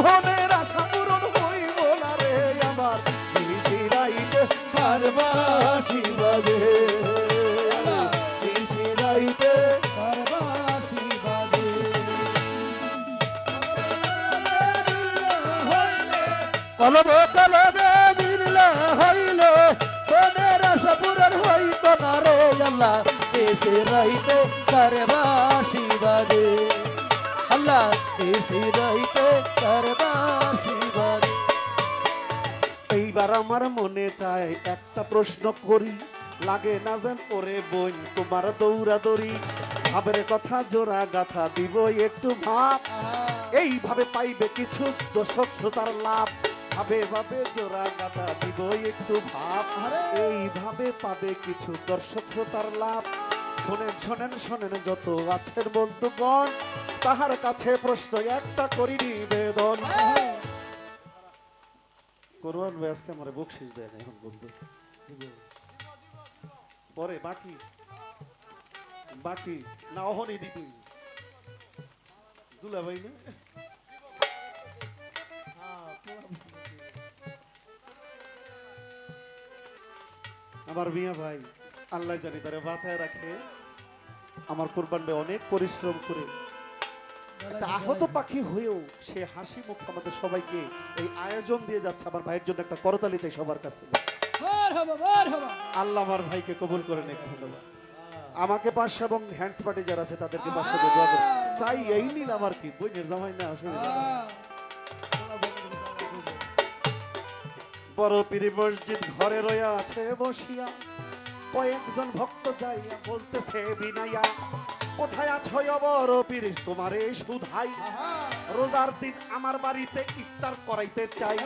মনের আশা পূরণ হইব না রে আমার নিশি রাইতে কারবাসি বাজে নিশি রাইতে কারবাসি বাজে কলমে কলমে বিরলা হইলে মনের আশা পূরণ হইত না রে আল্লাহ দেশে রাইতে কারবাসি বাজে আল্লাহ দেশে রাইতে কারবাসি বাজে এইবার আমার মনে চায় একটা প্রশ্ন করি লাগে না যেন ওরে বোন তোমার দৌড়াদৌড়ি ভাবের কথা জোড়া গাথা দিব একটু ভাব এইভাবে পাইবে কিছু দর্শক শ্রোতার লাভ ভাবে ভাবে জোড়া গাথা দিব একটু ভাব এইভাবে পাবে কিছু দর্শক শ্রোতার লাভ শোনেন শোনেন শোনেন যত আছেন বন্ধুগণ তাহার কাছে প্রশ্ন একটা করি নিবেদন কোরবান ভাই আজকে আমার বকশিস দেয় না এখন বন্ধু পরে বাকি বাকি না অহনই দি তুই দুলা ভাই না আমার মিয়া ভাই আল্লাহ জানি তারে বাঁচায় রাখে আমার কোরবান ভাই অনেক পরিশ্রম করে একটা আহত পাখি হয়েও সে হাসি মুখ আমাদের সবাইকে এই আয়োজন দিয়ে যাচ্ছে আমার ভাইয়ের জন্য একটা করতালি চাই সবার কাছে মারহাবা মারহাবা আল্লাহ আমার ভাইকে কবুল করেন একটু ধন্যবাদ আমাকে পাশে এবং হ্যান্ডস পার্টি যারা আছে তাদেরকে পাশে দোয়া করে চাই এই নীল আমার কি বইনের জামাই না অসুবিধা নেই। বড় পীর মসজিদ ঘরে রয়া আছে বসিয়া কয়েকজন ভক্ত যাইয়া বলতেছে বিনাইয়া কোথায় আছো বড় পীর তোমারে সুধাই রোজার দিন আমার বাড়িতে ইফতার করাইতে চাই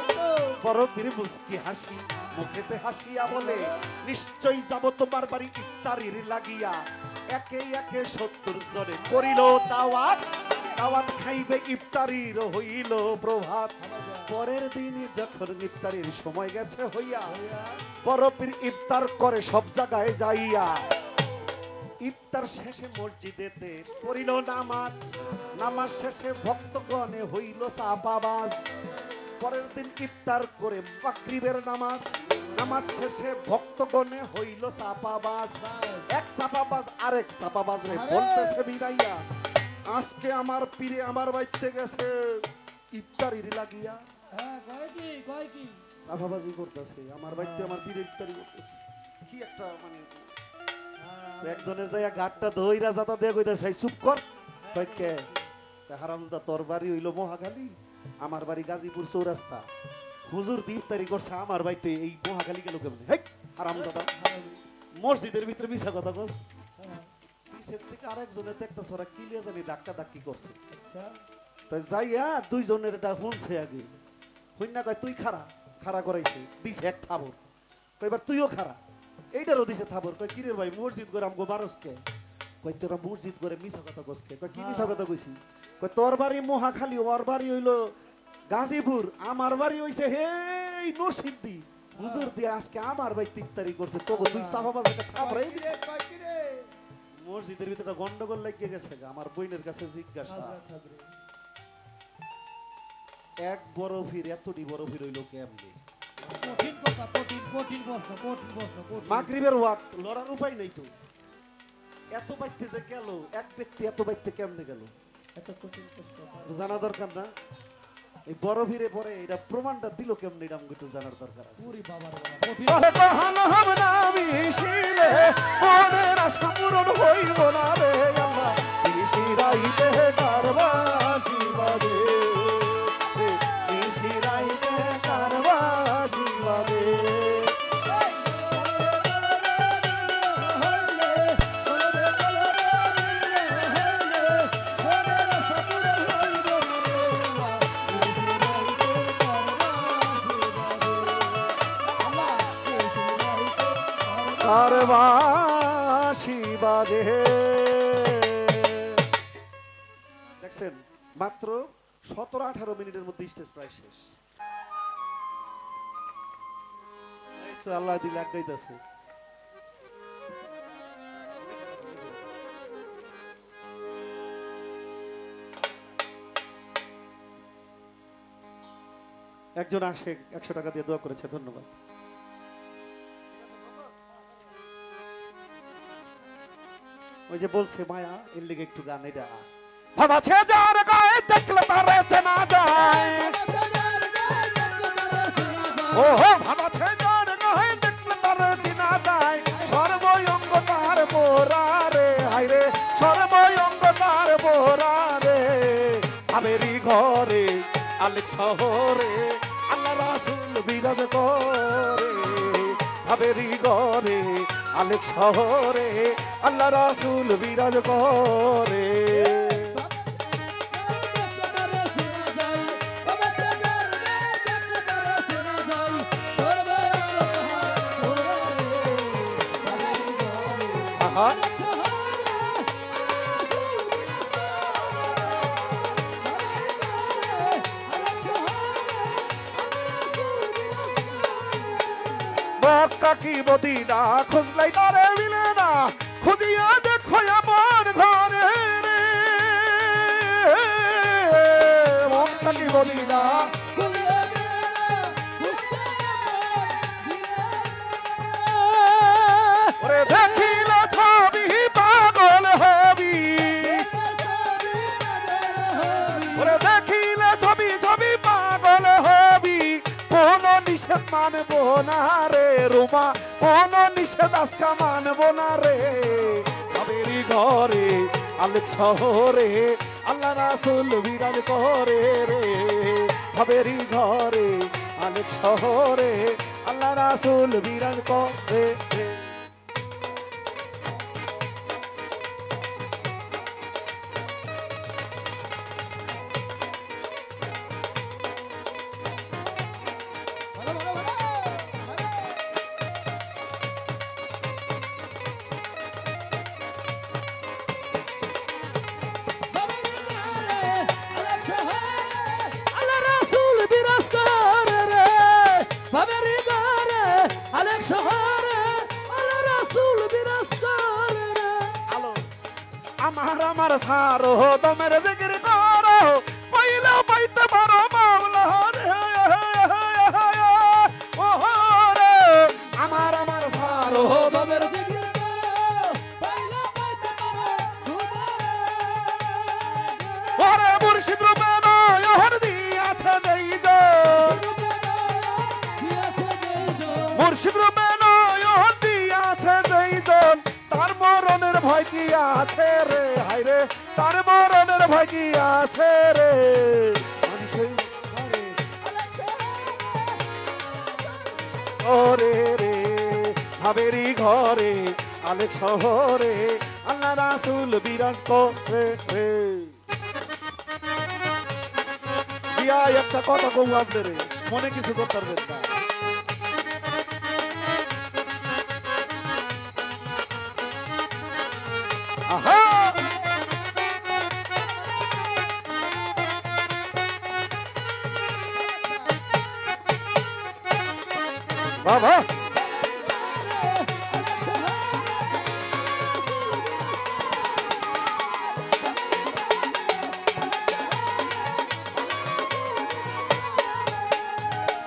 বড় পীর মুস্কি হাসি মুখেতে হাসিয়া বলে নিশ্চয়ই যাব তোমার বাড়ি ইফতারির লাগিয়া একে একে 70 জনে করিল দাওয়াত দাওয়াত খাইবে ইফতারির হইল প্রভাত পরের দিন যখন ইফতারির সময় গেছে হইয়া বড় পীর ইফতার করে সব জায়গায় যাইয়া ইফতার শেষে মসজিদেতে পড়িল নামাজ নামাজ শেষে ভক্তগণে হইল চাপাবাজ পরের দিন ইফতার করে মাগরিবের নামাজ নামাজ শেষে ভক্তগণে হইল চাপাবাজ এক চাপাবাজ আরেক চাপাবাজ রে বলতেছে বিনাইয়া আজকে আমার পীরে আমার বাড়িতে গেছে ইফতারির লাগিয়া কয় কি চাপাবাজি করতেছে আমার বাড়িতে আমার পীরে ইফতারি করতেছে কি একটা মানে একজনে যাইয়া গাটটা ধইরা যাতা দিয়ে কইতাছে চুপ কর কই কে হারামজাদা তোর বাড়ি হইলো মহাখালী আমার বাড়ি গাজীপুর চৌরাস্তা হুজুর ইফতারি করছে আমার বাড়িতে এই মহাখালী গেল কেমনে হেই হারামজাদা মসজিদের ভিতরে মিছা কথা কস পিছের থেকে আরেকজনের দেখতেছ ওরা কিলিয়া জানি ধাক্কা ধাক্কি করছে আচ্ছা তাই যাইয়া দুইজনের এটা শুনছে আগে হইনা কয় তুই খারা খারা করাইছে দিছে এক থাবর কইবার তুইও খারা এইটারও দিছে থাবর কই কিরে ভাই মসজিদ করে আমগো বারসকে কই তোরা মসজিদ করে মিছা কথা কইছে কই কি মিছা কথা কইছি কই তোর বাড়ি মহাখালী ওর বাড়ি হইলো গাজীপুর আমার বাড়ি হইছে হেই নরসিংদী হুজুর দিয়ে আজকে আমার ভাই তিক্তারি করছে তোকে দুই সাহাবাজ একটা থাপড়াই দিলে মসজিদের ভিতরে গন্ডগোল লাগিয়ে গেছে আমার বইনের কাছে জিজ্ঞাসা এক বড় ফির এতটি বড় ফির হইলো কেমনে কঠিন কথা, কঠিন প্রশ্ন। মাগরিবের ওয়াক্ত লড়ার উপায় নাই তো এত বাইতে যে গেল এক ব্যক্তি এত বাইতে কেমনে গেল এত কঠিন প্রশ্ন। তো জানা দরকার না এই বড় ভিড়ে পরে এটা প্রমাণটা দিল কেমনে এটা আমাকে একটু জানার দরকার আছে পুরি বাবার বাবা, কঠিন। বলে কহানো হবে না আমি শিলে মনের আশা পূরণ হইব না রে আল্লাহ নিশিরাইতে কারবাসি বাদে নিশিরাইতে কারবাসি বাদে কারবাসি বাজে দেখছেন মাত্র 17-18 মিনিটের মধ্যে স্টেজ প্রায় শেষ এই তো আল্লাহ দিলে আগাইতেছে একজন আসে 100 টাকা দিয়ে দোয়া করেছে ধন্যবাদ ওই যে বলছে মায়া এর লিগে একটু গান এটা ভাবাছে যার গায়ে দেখলে তারে চেনা যায় ও হো ভাবাছে যার গায়ে দেখলে তারে চেনা যায় সর্বঙ্গ তার মোরা রে হায়রে সর্বঙ্গ তার মোরা রে আমেরি ঘরে আলেক শহরে আল্লাহ রাসূল বিরাজ করে আমেরি ঘরে আলেক শহরে আল্লাহ রাসূল বিরাজ করে আহা মক্কা কি মদিনা খুঁজলাই তারে মিলে না খুঁজিয়া দেখো আমার ঘরে রে মক্কা কি মদিনা ওরে দেখিলে ছবি পাগল হবি ওরে দেখিলে ছবি ছবি পাগল হবি কোন নিষেধ মানবো না রে রুমা কোন নিষেধ আজকা মানবো না রে আমেরি ঘরে আলেক শহরে আল্লাহ রাসূল বিরাজ করে রে আমেরি ঘরে আলেক শহরে আল্লাহ রাসূল বিরাজ করে রে আমার আমার সারো তোমের জিকির করো পাইলা পাইতে পারো মাওলা রে ও রে আমার আমার সারো তোমের জিকির করো পাইলা পাইতে পারো ওরে মুর্শিদ রূপে নয়ন দিয়াছে দেইজো মুর্শিদ রূপে নয়ন দিয়াছে দেইজন তার মরণের ভয় কি আছে রে হায়রে তার মরণের ভয় কি আছে রে ওরে রে হাবেরি ঘরে আলেক শহরে আল্লাহ রাসূল বিরাজ করে রে দিয়া একটা কথা কই আপনারে মনে কিছু করতে পারবেন না আহা বাবা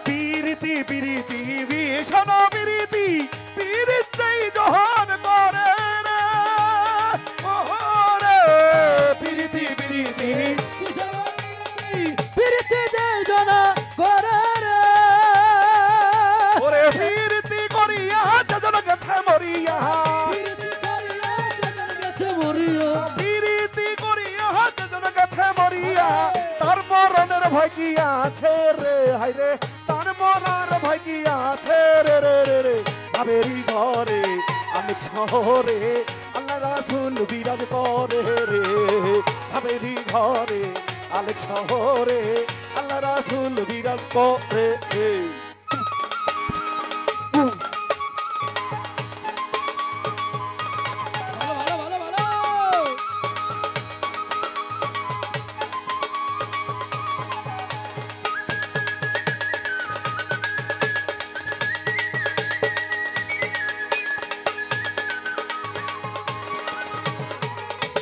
পিরিতি পিরিতি ভীষণ পিরিতি পিরিত চাই জহন করে রে ওরে পিরিতি পিরিতি ফিরতে যাই জনা করে রে ওরে পিরিতি করিয়া যজন গেছে মরিয়া গেছে মরিয়া পিরিতি করিয়া যজন গেছে মরিয়া তার মরণের ভয় কি আছে রে হায় রে তার মরার ভয় কি আছে রে রে রে রে ভাবেরি ঘরে অনেক শহরে আল্লাহ রাসূল বিরাজ করে রে ভাবেরি ঘরে অনেক শহরে আল্লাহ রাসূল বিরাজ করে রে ভালো ভালো ভালো ভালো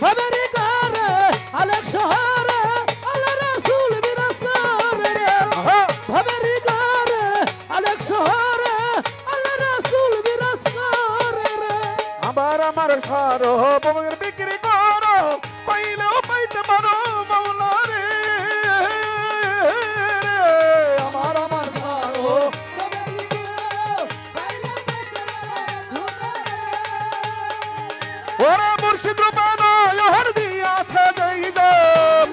ভাবেরি ঘরে আলেক শহরে আল্লাহ রাসূল বিরাজ করে রে আহা ভাবেরি ঘরে আলেক শহরে আল্লাহ রাসূল বিরাজ করে রে আবার আমার সারো বমের বিক্রি করো পাইলেও পাইতে পারো মাওলা রে আমার সারো ওরে মুর্শিদ রূপানো ইহর দিয়াছে জয়জন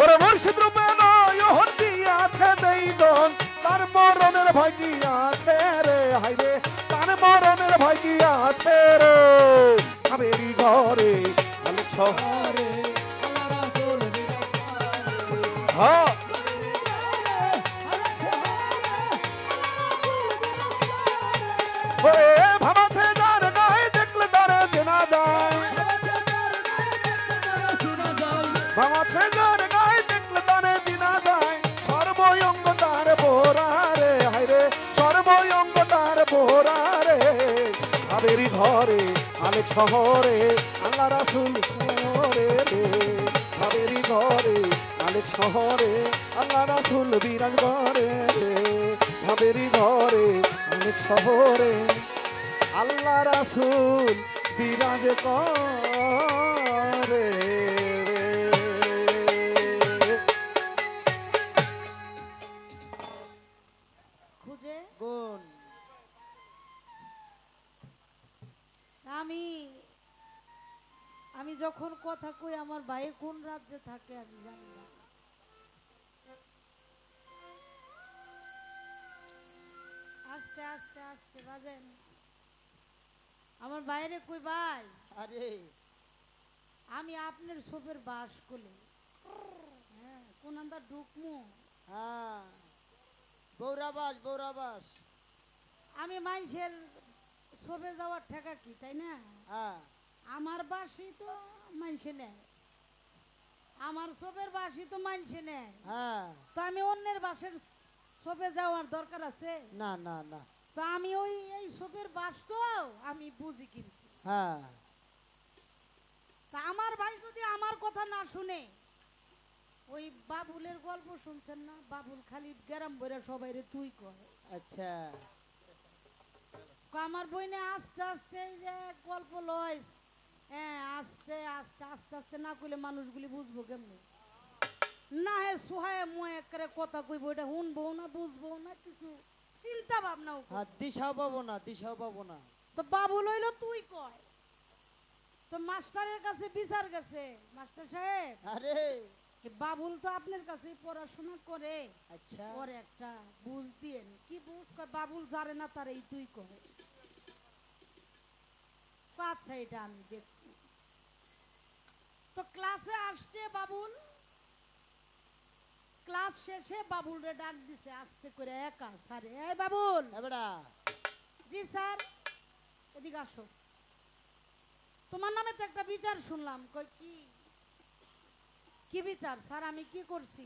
ওরে মুর্শিদ রূপানো ইহর দিয়াছে জয়জন তার মরণের ভয় কি আছে রে হায় রে তার মরণের ভয় কি আছে রে হাবেরি ঘরে অনেক শহরে আল্লাহ রাসূল বিরাজ করে হ্যাঁ ওরে ভাবাছে যার গায়ে দেখলে তার চেনা যায় ভাবাছে যার গায়ে দেখলে তারে চিনা যায় সর্বঙ্গ তার ভোরা রে হায় রে সর্বঙ্গ তার ভোরা রে হাবেরি ঘরে অনেক শহরে আল্লাহ রাসূল শহরে রে হাবেরি ঘরে অনেক শহরে আল্লাহ রাসূল বিরাজ করে রে হাবেরি ঘরে অনেক শহরে আল্লাহ রাসূল বিরাজ করে খুঁজে গুণ আমি আমি যখন কথা কই আমার ভাই কোন রাজ্যে থাকে আমি জানি না। আস্তে আস্তে আস্তে বাজেন আমার বাইরে কই ভাই আরে আমি আপনার সোপের বাস কলে হ্যাঁ কোন আন্দা ঢুকমু হ্যাঁ বৌরাবাস বৌরাবাস আমি মানুষের সোপে যাওয়ার ঠেকা কি তাই না হ্যাঁ আমার বাসি তো মানুষে নেয় আমার সোপের বাসি তো মানুষে নেয় হ্যাঁ তো আমি অন্যের বাসের সোপে যাওয়ার দরকার আছে না না না তো আমি ওই এই সোপের বাস তো আমি বুঝি কিন্তু হ্যাঁ তা আমার ভাই যদি আমার কথা না শুনে ওই বাবুলের গল্প শুনছেন না বাবুল খালি গ্যারাম বইরা সবাই রে তুই কয় আচ্ছা আমার বইনে আস্তে আস্তে এই যে গল্প লয় হ্যাঁ আস্তে আস্তে আস্তে আস্তে না কইলে মানুষগুলি বুঝবো কেমনি না হে সোহায় মুয়ে করে কথা কইব এটা শুনবো না বুঝবো না কিছু চিন্তা ভাবনাও হ্যাঁ দিশাও পাবো না দিশাও পাবো না তো বাবুল হইল তুই কয় তো মাস্টারের কাছে বিচার গেছে মাস্টার সাহেব আরে এ বাবুল তো আপনার কাছেই পড়াশোনা করে আচ্ছা ওর একটা বুঝ দিয়েন কি বুঝ কয় বাবুল জানে না তার এই তুই করে তো আচ্ছা এটা আমি দেখছি তো ক্লাসে আসছে বাবুল ক্লাস শেষে বাবুল রে ডাক দিছে আস্তে করে একা স্যারে এই বাবুল এবারা জি স্যার এদিকে আসো তোমার নামে তো একটা বিচার শুনলাম কই কি কি বিচার স্যার আমি কি করছি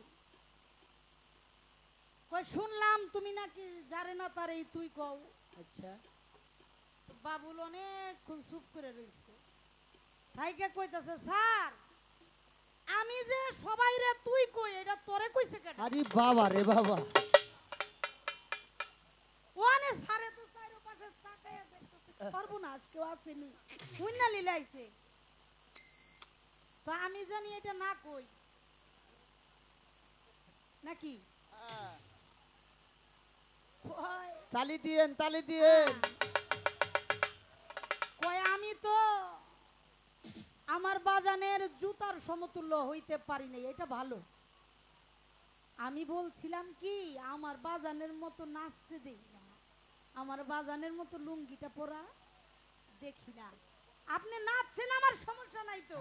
কই শুনলাম তুমি নাকি জারে না তারে তুই কও। আচ্ছা বাবুল অনেকক্ষণ চুপ করে রইছে। ভাইকে কইতাছে স্যার আমি যে সবাই রে তুই কই এটা তোরে কইছে কেন? আরে বাবা রে বাবা ওনে সারে তো চাইরো পাশে তাকায়া দেখতেছে পারবো না আজকে আসেনি হুইনা লিলাইছে। তো আমি জানি এটা না কই নাকি কয় তালি দিয়েন কয় আমি তো আমার বাজানের জুতার সমতুল্য হইতে পারি নাই, এটা ভালো। আমি বলছিলাম কি আমার বাজানের মতো নাচতে দেখি না, আমার বাজানের মতো লুঙ্গিটা পরা দেখি না। আপনি নাচছেন আমার সমস্যা নাই তো,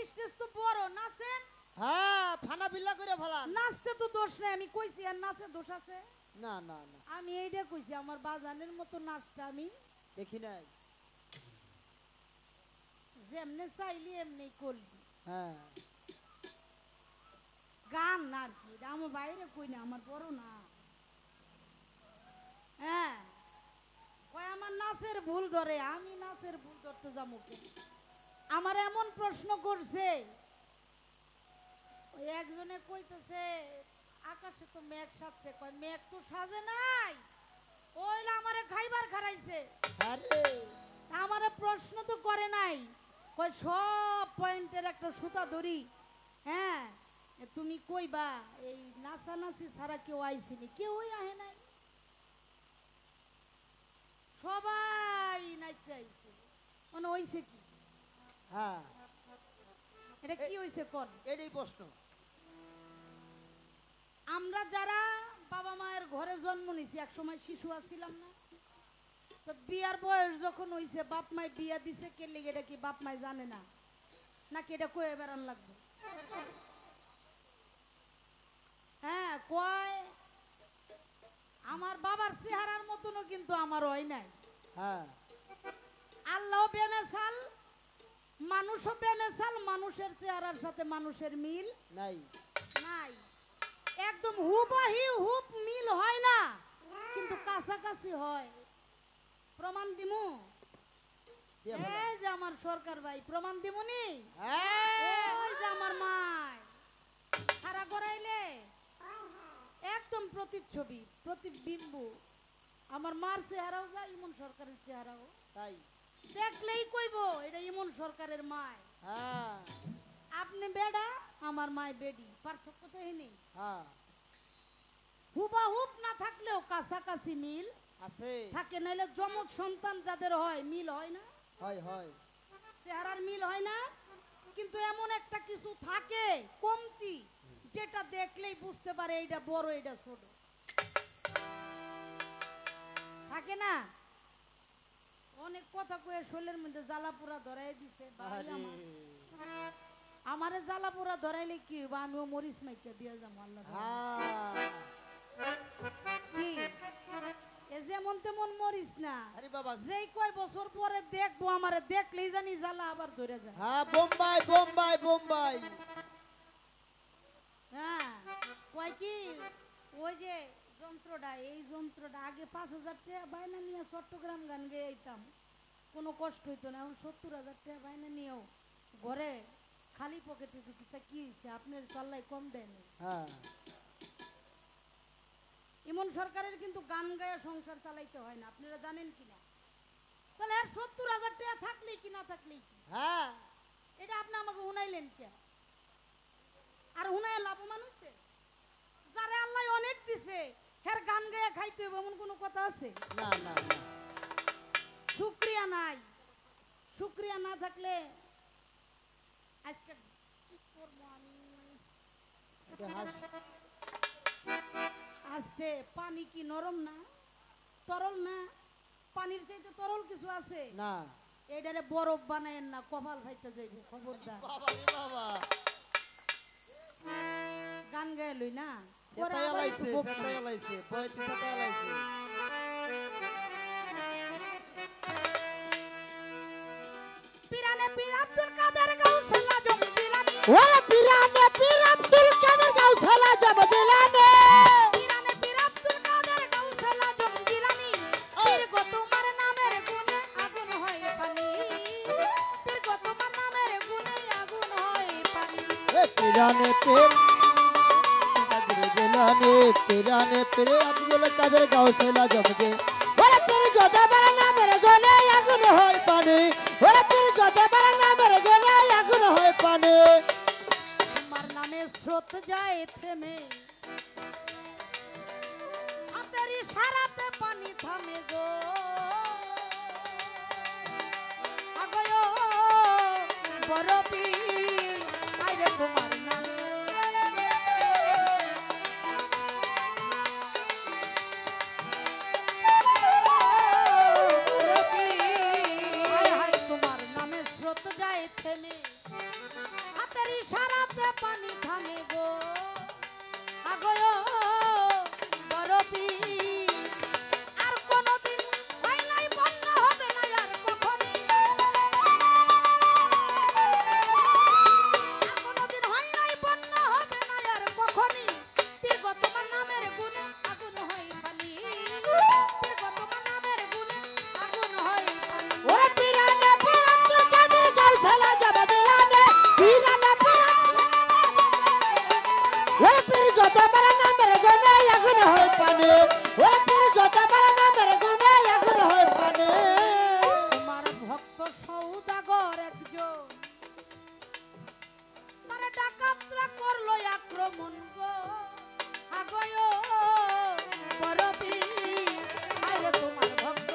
স্টেজ তো বড়, নাচেন। হ্যাঁ ফানা বিল্লা করে ফেলান। নাচতে তো দোষ নাই, আমি কইছি আর নাচে দোষ আছে? না না না আমি এইটা কইছি আমার বাজানের মতো নাচটা আমি দেখি নাই। যেমনে চাইলি এমনি করলি। হ্যাঁ গান না আর কি, এটা আমার বাইরে কই না, আমার বড় না। হ্যাঁ কয় আমার নাচের ভুল ধরে, আমি নাচের ভুল ধরতে যাবো কেন? আমার এমন প্রশ্ন করছে, ওই একজনে কইতেছে আকাশে তো মেঘ সাজছে, কয় মেঘ তো সাজে নাই, ওইলা আমারে খাইবার খারাইছে। আরে আমারে প্রশ্ন তো করে নাই, কয় সব পয়েন্টের একটা সুতা ধরি। হ্যাঁ তুমি কইবা এই নাচানাচি ছাড়া কেউ আইসিনি, কেউই আহে নাই, সবাই নাচতে আইছে। মানে হইছে কি? হ্যাঁ এটা কি হইছে কোন? এটাই প্রশ্ন। আমরা যারা বাবা মায়ের ঘরে জন্ম নিছি, এক সময় শিশু আছিলাম না, তো বিয়ার বয়স যখন হইছে বাপ মায় বিয়া দিছে কে লিগে, এটা কি বাপ মায় জানে না নাকি এটা কয়ে বেড়ান লাগবে? হ্যাঁ কয় আমার বাবার চেহারার মতনও কিন্তু আমার হয় নাই। হ্যাঁ আল্লাহ বেমেসাল, মানুষও বেমেসাল, মানুষের চেহারার সাথে মানুষের মিল নাই নাই, একদম হুবহু মিল হয় না, কিন্তু কাছাকাছি হয়। প্রমাণ দিমু? দিয়ে ফেলো। এই যে আমার সরকার ভাই, প্রমাণ দিমুনি? হ্যাঁ ওই যে আমার মাই খাড়া করাইলে একদম প্রতিচ্ছবি প্রতিবিম্ব, আমার মার চেহারাও যা ইমন সরকারের চেহারাও, তাই দেখলেই কইব এটা ইমন সরকারের মাই। হ্যাঁ আপনি বেডা, আমার মায় বেডি, পার্থক্য তো এই নেই। হ্যাঁ হুবাহুব না থাকলেও কাছাকাছি মিল আছে থাকে, নাইলে যমজ সন্তান যাদের হয় মিল হয় না, হয় হয় চেহারার মিল হয় না, কিন্তু এমন একটা কিছু থাকে কমতি যেটা দেখলেই বুঝতে পারে এইটা বড় এইটা ছোট, থাকে না? অনেক কথা কয়ে শরীরের মধ্যে জ্বালাপোড়া ধরাই দিছে ভাই আরে আমার। আমারে জ্বালাপোড়া ধরাইলে কি হইব? আমিও মরিচ মাইকা দিয়ে যাবো আল্লাহ হ্যাঁ কি এ যেমন তেমন মরিস না, আরে বাবা যেই কয় বছর পরে দেখবো আমারে দেখলেই জানি জ্বালা আবার ধরে যায়। হ্যাঁ বোম্বাই বোম্বাই বোম্বাই হ্যাঁ কয় কি ওই যে যন্ত্রটা, এই যন্ত্রটা আগে 5,000 টাকা বাইনা নিয়ে চট্টগ্রাম গান গেয়ে আইতাম, কোনো কষ্ট হইতো না। এখন 70,000 টাকা বাইনা নিয়েও ঘরে খালি পকেটে ঢুকিতে কি হয়েছে? আপনার চাল্লাই কম দেয়নি। হ্যাঁ ইমন সরকারের কিন্তু গান গায়ে সংসার চালাইতে হয় না, আপনারা জানেন কিনা? তাহলে আর 70,000 টাকা থাকলেই কি না থাকলেই কি, হ্যাঁ এটা আপনি আমাকে হুনাইলেন কে? আর হুনায় লাভ মানুষে যারে আল্লাহ অনেক দিছে হের গান গায়ে খাইতে হবে এমন কোনো কথা আছে? না না না শুকরিয়া নাই, শুকরিয়া না থাকলে আজকে কি করবো আমি? এটা হাস আজকে পানি কি নরম না তরল না? পানির চাইতে তরল কিছু আছে? না এটারে বরফ বানায়েন না, কপাল ফাইতে যাইব, খবরদার। বাবা রে বাবা গান গায়ে লই না, পরে সেটাই আবার লাইছে একটু বকবো। সেটাই লাইছে পয়সা সেটাই লাইছে পিরানে পীর আব্দুল কাদের গাউসুল আজম দিলানে, ও পিরানে পীর আব্দুল কাদের গাউসুল আজম দিলানে, পিরানে পের কাদের জেলানে পিরানে পেরে আব্দুল কাদের গাউসেলা জমগে ওরে পীর যত বড় নামের গলে আগুন হয় পানি ওরে পীর যত বড় নামের গলে আগুন হয় পানি তোমার নামে স্রোত যায় থেমে হাতের ইশারাতে পানি থামে গো আগয় বড় পীর আইরে তোমার নাম হায় হায় তোমার নামে স্রোত যায় থেমে হাতের ইশারাতে পানি থামে গো আগয় বড় পীর আর কোনদিন হয় নাই বন্যা হবে না আর কখনই আর কোনদিন হয় নাই বন্যা হবে না আর কখনই পীর গো তোমার নামের গুণে আগুন হয় পানি পীর গো তোমার নামের গুণে আগুন হয় পানি ওরে পিরানে পের আব্দুল কাদের গাউসেলা জমগে দিলানে পিরানে পের ওরে পীর যত বড় নামের গলে আগুন হয় পানি ওরে পীর যত বড় নামের গলে আগুন হয় পানি তোমার ভক্ত সৌদাগর একজন তারে ডাকাতরা করলো আক্রমণ গো আগয় বড় পীর আরে তোমার ভক্ত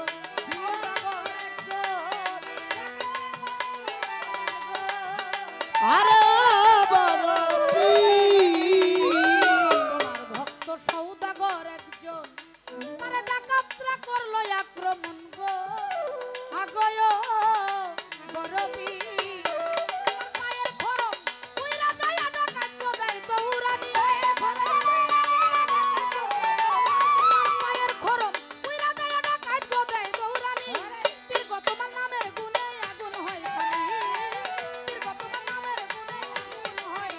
সৌদাগর একজন আরে বড় পীর তোমার ভক্ত সৌদাগর একজন তারে ডাকাতরা করলো আক্রমণ গো আগয় বড় পীর মায়ের খরম কইরা যায় ডাকাত দেয় দৌড়ানি মায়ের খরম কইরা যায় ডাকাত দেয় দৌড়ানি পীর গো তোমার নামের গুণে আগুন হয় পানি পীর গো তোমার নামের গুণে আগুন হয়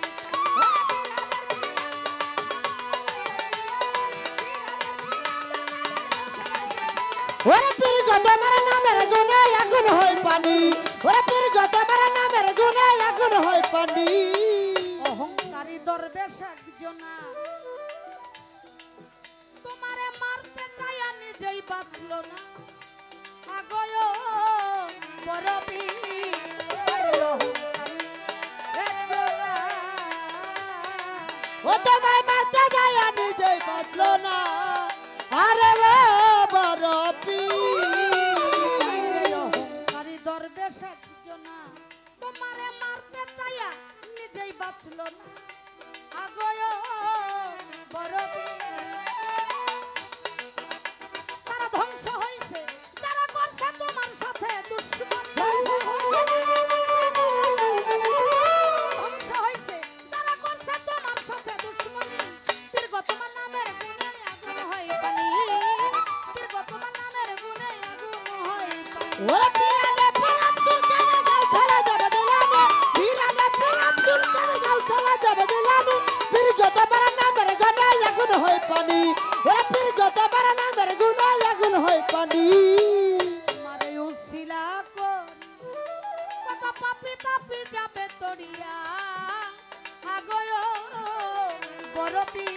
ওরে পীর যত বড় নামের গলে আগুন হয় পানি ওরে পীর যত বড় নামের গলে আগুন হয় পানি অহংকারী দরবেশ একজনা তোমারে মারতে চাইয়া নিজেই বাঁচল না আগয় বড় পীর আরে অহংকারী একজনা ও তোমায় মারতে যায় নিজেই বাঁচলো না আরে বড় পীর অহংকারী দরবেশ একজনা তোমারে মারতে চাইয়া নিজেই বাঁচল না আগয় বড় পীর তারা ধ্বংস হইছে যারা করছে তোমার সাথে দুশ্মনী ধ্বংস হইছে যারা করছে তোমার সাথে দুশ্মনী পীর গো তোমার নামের গুণে আগুন হয় পানি পীর গো তোমার নামের গুণে আগুন হয় পানি ওরে পিরানে পের আব্দুল কাদের গাউসেলা জমগে দিলানে পিরানে পের আব্দুল কাদের গাউসেলা জমগে দিলানে পীর যত বড় নামের গলে আগুন হয় পানি ওরে পীর যত বড় নামের গলে আগুন হয় পানি মারে উসিলা করি কত পাপি তাপি যাবে তরিয়া আগয় বড় পীর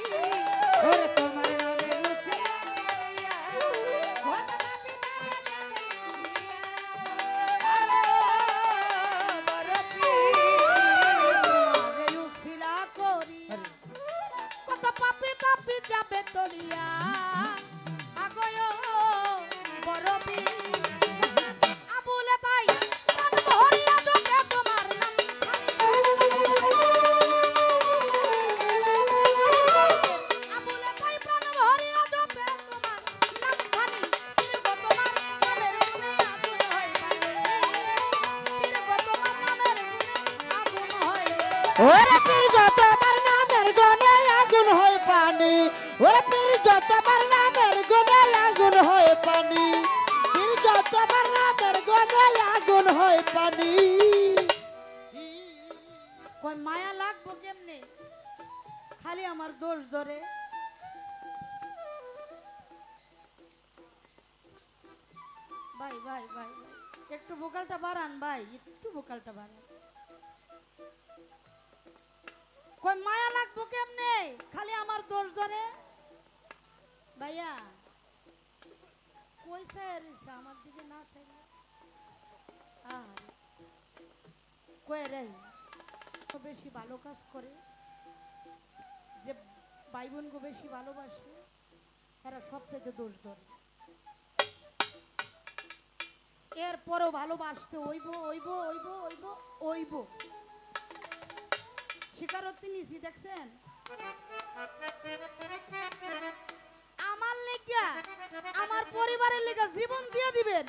ওরে তোমার নামে উসিলা করিয়া কত পাপি তাপি যাবে আরে বড় পীর মারে উসিলা করি কত পাপি তাপি যাবে তরিয়া আগয় বড় পীর আবুলে তাই প্রাণ ভরিয়া ঢোকে তোমার নাম আবুলে তাই প্রাণ ভরিয়া ঢোকে তোমার নাম খানি পীর গো তোমার নামের গুণে আগুন হয় পানি পীর গো তোমার নামের গুণে আগুন হয় ওরে পীর যত বড় নামের গলে আগুন হয় পানি ওরে পীর যত বড় নামের গলে আগুন হয় পানি পীর যত বড় নামের গলে আগুন হয় পানি কই মায়া লাগবো কেমনে খালি আমার দোষ ধরে ভাই ভাই ভাই ভাই, একটু ভোকালটা বাড়ান ভাই, একটু ভোকালটা বাড়ান। রাখবো কেমনে? খালি আমার দোষ ধরে। ভাইয়া কই চাই রইছে আমার দিকে না চাই কই রে বেশি ভালো কাজ করে, যে ভাই বোনকে বেশি ভালোবাসে, এরা সবচেয়ে দোষ ধরে। এরপরও ভালোবাসতে ওইব ওইব ওইব ওইব ওইব। স্বীকারোক্তি নিছি, দেখছেন? আমার লেগা, আমার পরিবারের লেগা জীবন দিয়ে দিবেন,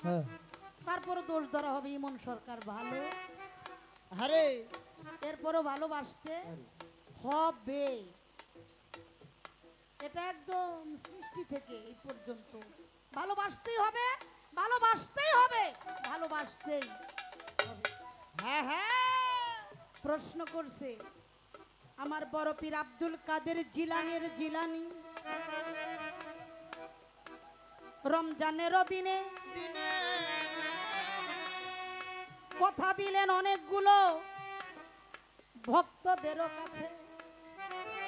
হ্যাঁ তারপরও দোষ ধরা হবে ইমন সরকার ভালো। আরে এরপরও ভালোবাসতে হবে। এটা একদম সৃষ্টি থেকে এই পর্যন্ত ভালোবাসতেই হবে, ভালোবাসতেই হবে, ভালোবাসতেই হবে। হ্যাঁ হ্যাঁ প্রশ্ন করছে আমার বড় পীর আব্দুল কাদের জিলানের জিলানি, রমজানের দিনে কথা দিলেন অনেকগুলো ভক্তদেরও কাছে।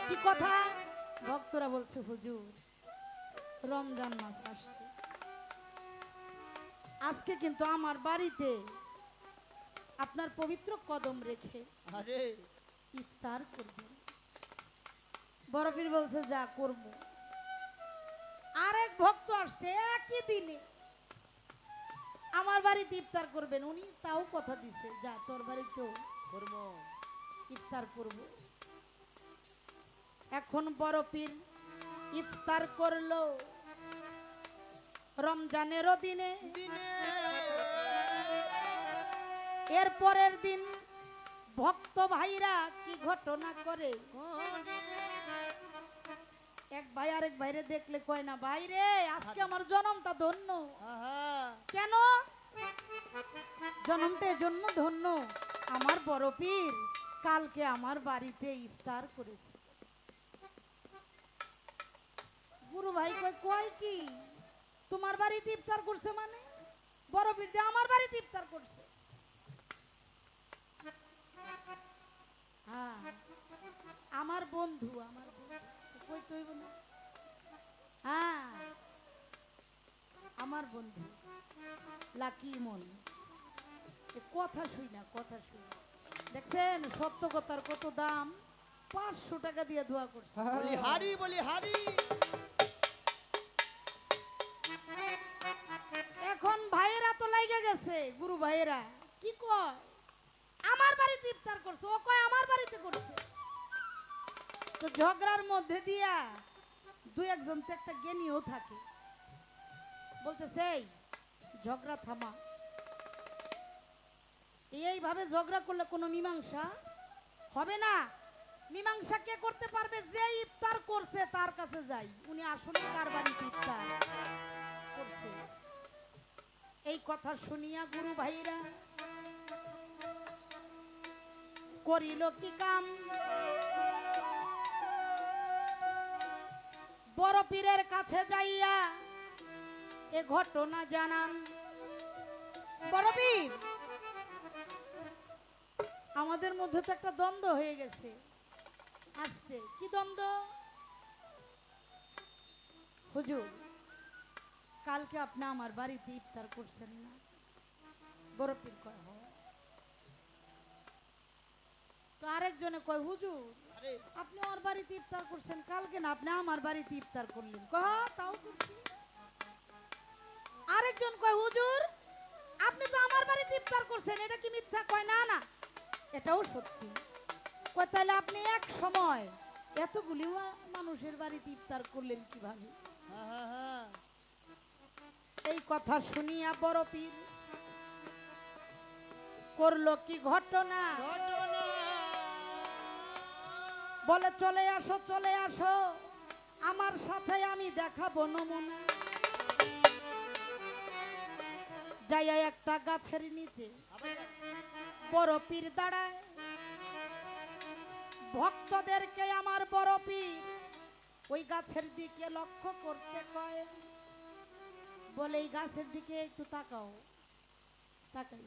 কি কথা? ভক্তরা বলছে হুজুর রমজান মাস আসছে, আজকে কিন্তু আমার বাড়িতে আপনার পবিত্র কদম রেখে আরে ইফতার করবেন। বড় পীর বলছে যা করব। আরেক ভক্ত আসছে একই দিনে আমার বাড়িতে ইফতার করবেন, উনি তাও কথা দিছে যা তোর বাড়িতেও কর্ম ইফতার করব। এখন বড় পীর ইফতার করলো রমজানেরও দিনে। এর পরের দিন ভক্ত ভাইরা কি ঘটনা করে, এক ভাই আরেক ভাইরে দেখলে কয় না ভাইরে আজকে আমার জন্মটা ধন্য। কেন জন্মটা এজন্য ধন্য, আমার বড় পীর কালকে আমার বাড়িতে ইফতার করেছে। গুরু ভাই কয় কয় কি তোমার বাড়িতে ইফতার করছে মানে? বড় পীর যে আমার বাড়িতে ইফতার করছে। হ্যাঁ আমার বন্ধু, আমার কই তৈব না। হ্যাঁ আমার বন্ধু লাকি মন, কথা শুই না, কথা শুই না। দেখছেন সত্য কথার কত দাম, 500 টাকা দিয়ে দোয়া করছে। বলি হারি বলি হারি। এখন ভাইয়েরা তো লাইগা গেছে, গুরু ভাইয়েরা কি কয় আমার বাড়িতে ইফতার করছে, ও কয় আমার বাড়িতে করছে। তো ঝগড়ার মধ্যে দিয়া দুই একজন তো একটা জ্ঞানীও থাকে, বলতে সেই ঝগড়া থামা, এইভাবে ঝগড়া করলে কোনো মীমাংসা হবে না। মীমাংসা কে করতে পারবে? যে ইফতার করছে তার কাছে যাই, উনি আসলে কার বাড়িতে ইফতার করছে। এই কথা শুনিয়া গুরু ভাইরা করিল কি কাম, বড় পীরের কাছে যাইয়া এ ঘটনা জানান। বড় পীর আমাদের মধ্যে তো একটা দ্বন্দ্ব হয়ে গেছে আজকে। কি দ্বন্দ্ব? হুজুর কালকে আপনি আমার বাড়িতে ইফতার করছেন না? বড় পীর কয় হয়। তো আরেকজনে কয় হুজুর আপনি আমার বাড়িতে ইফতার করছেন কালকে না, আপনি আমার বাড়িতে ইফতার করলেন। কয় তাও করছি। আরেকজন কয় হুজুর আপনি তো আমার বাড়িতে ইফতার করছেন, এটা কি মিথ্যা? কয় না না এটাও সত্যি। কয় তাহলে আপনি এক সময় এতগুলি মানুষের বাড়িতে ইফতার করলেন কিভাবে? এই কথা শুনিয়া বড় পীর করলো কি ঘটনা, বলে চলে আসো চলে আসো আমার সাথে আমি দেখাবো নমুনা। যাইয়া একটা গাছের নিচে বড় পীর দাঁড়ায়, ভক্তদেরকে আমার বড় পীর ওই গাছের দিকে লক্ষ্য করতে কয়, বলে এই গাছের দিকে একটু তাকাও। তাকাই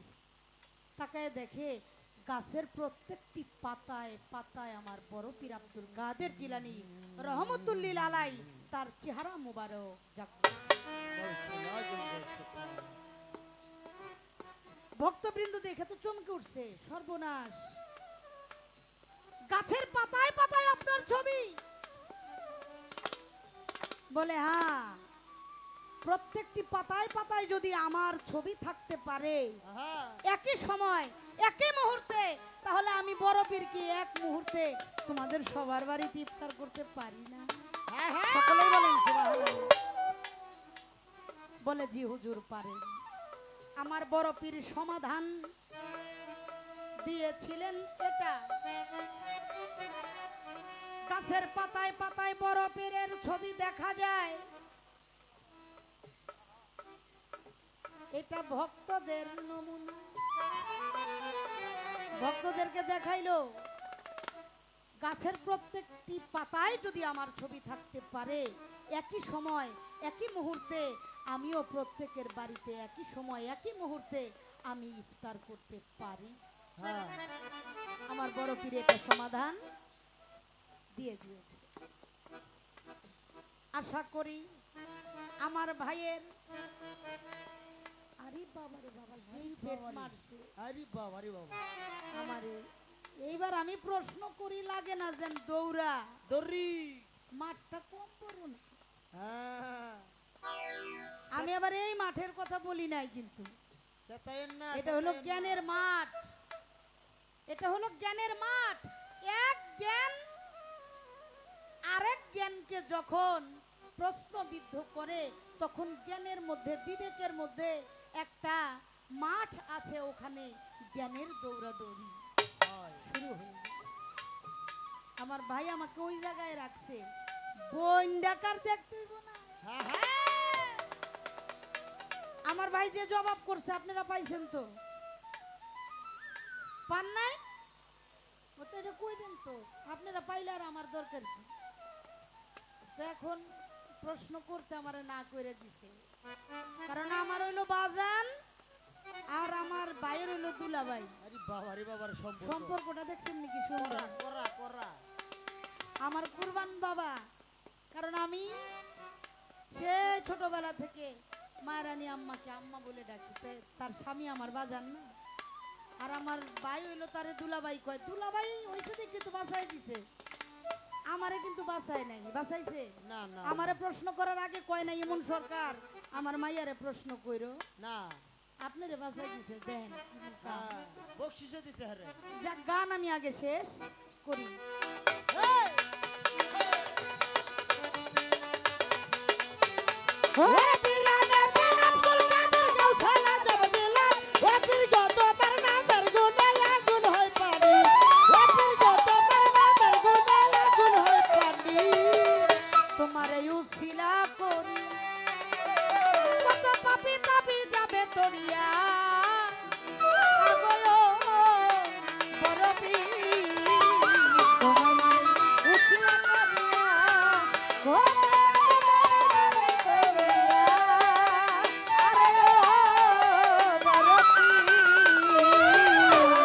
তাকায় দেখে গাছের প্রত্যেকটি পাতায় পাতায় আমার বড় পীর আব্দুল কাদের জিলানী রহমতুল্লিল আলাই তার চেহারা মুবারক জাগ্রত। ভক্তবৃন্দ দেখে তো চমকে উঠছে, সর্বনাশ, গাছের পাতায় পাতায় আপনার ছবি। বলে হ্যাঁ, প্রত্যেকটি পাতায় পাতায় যদি আমার ছবি থাকতে পারে একই সময় একই মুহূর্তে, তাহলে আমি বড় পীরকে এক মুহূর্তে তোমাদের সবার বাড়িতে ইফতার করতে পারি না? সকলেই বলেন সুবহানাল্লাহ। বলে জি হুজুর পারেন। আমার বড় পীর সমাধান দিয়েছিলেন এটা, গাছের পাতায় পাতায় বড় পীরের ছবি দেখা যায়। এটা ভক্তদের নমুনা, ভক্তদেরকে দেখাইলো গাছের প্রত্যেকটি পাতায় যদি আমার ছবি থাকতে পারে একই সময় একই মুহূর্তে, আমিও প্রত্যেকের বাড়িতে একই সময় একই মুহূর্তে আমি ইফতার করতে পারি। আমার বড় পীর একটা সমাধান দিয়ে দিয়েছে। আশা করি আমার ভাইয়ের এইবার আমি প্রশ্ন করি, লাগে না যেন দৌড়া মাঠটা কম পড়ো না। আমি আবার এই মাঠের কথা বলি নাই, কিন্তু এটা হলো জ্ঞানের মাঠ, এটা হলো জ্ঞানের মাঠ। এক জ্ঞান আরেক জ্ঞানকে যখন প্রশ্নবিদ্ধ করে, তখন জ্ঞানের মধ্যে বিবেকের মধ্যে একটা মাঠ আছে, ওখানে জ্ঞানের দৌড়াদৌড়ি শুরু হয়ে যায়। আমার ভাই আমাকে ওই জায়গায় রাখছে, বইন ডাকার দেখতে না। আমার ভাই যে জবাব করছে আপনারা পাইছেন তো? পান নাই? এটা কইবেন তো, আপনারা পাইলে আর আমার দরকার কি? তো এখন প্রশ্ন করতে আমারে না করে দিছে, কারণ আমার হইলো বাজান আর আমার ভাইয়ের হইলো দুলাভাই। সম্পর্কটা দেখছেন নাকি সুন্দর? আমার কুরবান বাবা, কারণ আমি সে ছোটবেলা থেকে মায়েরানি আম্মাকে আম্মা বলে ডাকি, তার স্বামী আমার বাজান না। আর আমার ভাই হইলো তারে দুলাভাই কয়, দুলাভাই হইছে দেখি তো বাঁচাই দিছে, আমারে কিন্তু বাঁচায় নাই। বাঁচাইছে না? আমারে প্রশ্ন করার আগে কয় না ইমন সরকার আমার মাইয়ারে প্রশ্ন কইরো না, আপনারে বাঁচাই দিছে। দেন বকশিশও দিছে। আরে যাক, গান আমি আগে শেষ করি। তোমারে উছিলা করি কত পাপি তাপি যাবে তরিয়া, আগলো বড় পীর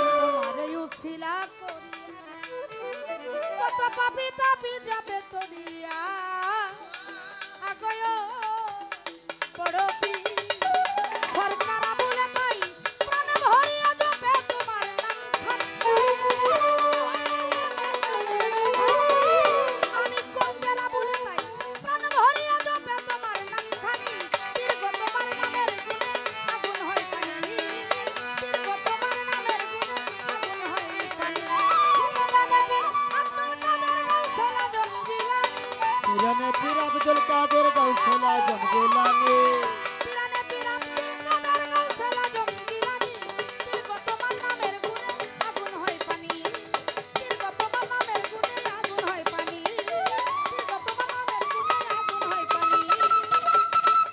তোমারে উছিলা করিয়া কত পাপি তাপি যাবে তরিয়া, আগয় বড় পীর সরকার বলে তাই প্রাণ ভরিয়া যাবে তোমার নাম। আমি কঙ্গেরা বলে তাই প্রাণ ভরিয়া যাবে তোমার নাম খানি, দীর্ঘ তোমার নামের গুণে আগুন হয় পানি, দীর্ঘ তোমার নামের গুণে আগুন হয় পানি। পিরানে পীর আব্দুল কাদের গাউসলা জমগেলানি, পিরানে পীর আব্দুল কাদের গাউসলা জমগেলানি, দীর্ঘ তোমার নামের গুণে আগুন হয় পানি, দীর্ঘ তোমার নামের গুণে আগুন হয় পানি, দীর্ঘ তোমার নামের গুণে আগুন হয় পানি,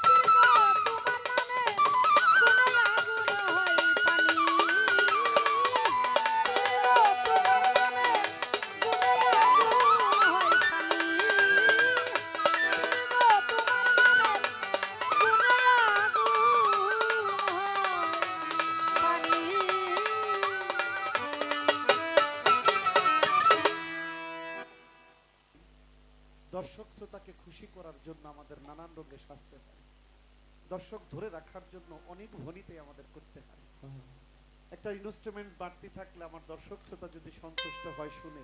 দীর্ঘ তোমার নামের গুণে আগুন হয় পানি, দীর্ঘ তোমার নামের গুণে আগুন হয় পানি। দর্শক শ্রোতাকে খুশি করার জন্য আমাদের নানান রঙে সাজতে হয়, দর্শক ধরে রাখার জন্য অনেক ভনিতে আমাদের করতে হয়। একটা ইনস্ট্রুমেন্ট বাড়তি থাকলে আমার দর্শক শ্রোতা যদি সন্তুষ্ট হয় শুনে,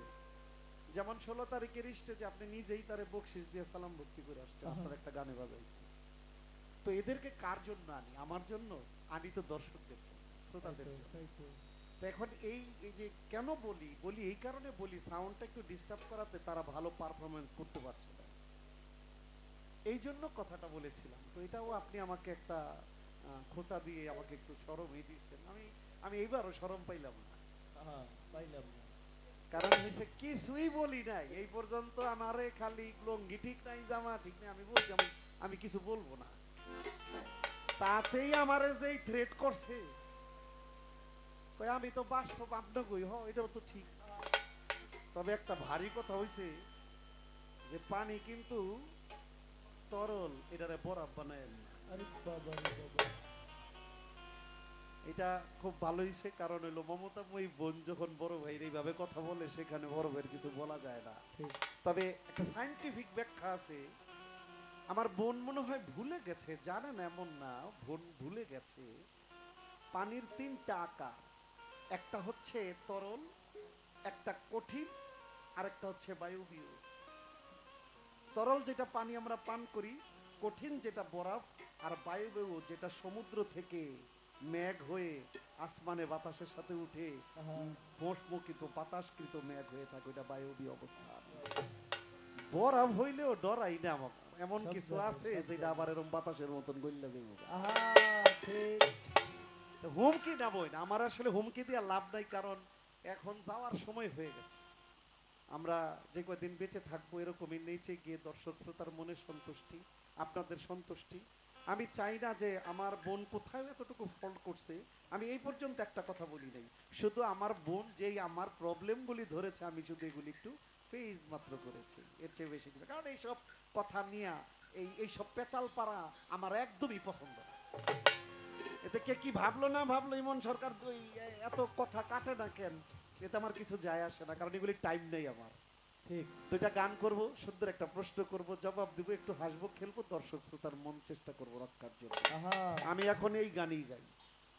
যেমন 16 তারিখের স্টেজে আপনি নিজেই তারে বকশিস দিয়ে সালাম ভক্তি করে আসছেন, আপনার একটা গানে বাজাইছে। তো এদেরকে কার জন্য আনি? আমার জন্য আনি তো দর্শকদের জন্য, শ্রোতাদের জন্য। তো এখন এই যে কেন বলি এই কারণে বলি, সাউন্ডটা একটু ডিস্টার্ব করাতে তারা ভালো পারফরমেন্স করতে পারছে না, এই জন্য কথাটা বলেছিলাম। তো এটাও আপনি আমাকে একটা খোঁচা দিয়ে আমাকে একটু শরমই দিয়েছেন। আমি এইবারও শরম পাইলাম না, পাইলাম না। কারণ হয়েছে কিছুই বলি নাই এই পর্যন্ত, আমারে খালি লঙ্গি ঠিক নাই, জামা ঠিক নাই, আমি বলছি আমি কিছু বলবো না, তাতেই আমারে যেই থ্রেট করছে, আমি তো বাস্তব আপনার কই এটাও তো ঠিক। তবে একটা ভারী কথা হইছে যে পানি কিন্তু তরল, এটারে বরফ বানায় না। আরে বাবা রে বাবা, এটা খুব ভালো হইছে, কারণ হইলো মমতাময়ী বোন যখন বড় ভাইয়ের এইভাবে কথা বলে সেখানে বড় ভাইয়ের কিছু বলা যায় না। তবে একটা সায়েন্টিফিক ব্যাখ্যা আছে, আমার বোন মনে হয় ভুলে গেছে, জানেন এমন না, বোন ভুলে গেছে পানির 3টা আকার, একটা হচ্ছে তরল, একটা কঠিন, আর একটা হচ্ছে বায়বীয়। তরল যেটা পানি আমরা পান করি, কঠিন যেটা বরফ, আর বায়বীয় যেটা সমুদ্র থেকে মেঘ হয়ে আসমানে বাতাসের সাথে উঠে ভস্মকৃত বাতাসকৃত মেঘ হয়ে থাকে, ওইটা বায়বীয় অবস্থা। বরফ হইলেও ডরাই না, আমার এমন কিছু আছে যেটা আবার এরকম বাতাসের মতন গল্লা যাইব। হুমকি না বই না, আমার আসলে হুমকি দিয়ে লাভ নাই, কারণ এখন যাওয়ার সময় হয়ে গেছে। আমরা যে কয়দিন বেঁচে থাকবো এরকমই নিচে গিয়ে দর্শক শ্রোতার মনে সন্তুষ্টি, আপনাদের সন্তুষ্টি। আমি চাই না যে আমার বোন কোথায় এতটুকু ফল্ট করছে, আমি এই পর্যন্ত একটা কথা বলি নাই, শুধু আমার বোন যেই আমার প্রবলেমগুলি ধরেছে আমি শুধু এগুলি একটু ফেজ মাত্র করেছি, এর চেয়ে বেশি কিছু। কারণ এইসব কথা নিয়ে এইসব পেঁচাল পাড়া আমার একদমই পছন্দ না। এতে কে কি ভাবলো না ভাবলো, ইমন সরকার এত কথা কাটে না কেন, এতে আমার কিছু যায় আসে না, কারণ এগুলি টাইম নেই আমার। ঠিক, দুইটা গান করব, সুন্দর একটা প্রশ্ন করব, জবাব দিব, একটু হাসবো খেলবো, দর্শক শ্রোতার মন চেষ্টা করবো রক্ষার জন্য। আমি এখন এই গানই গাই,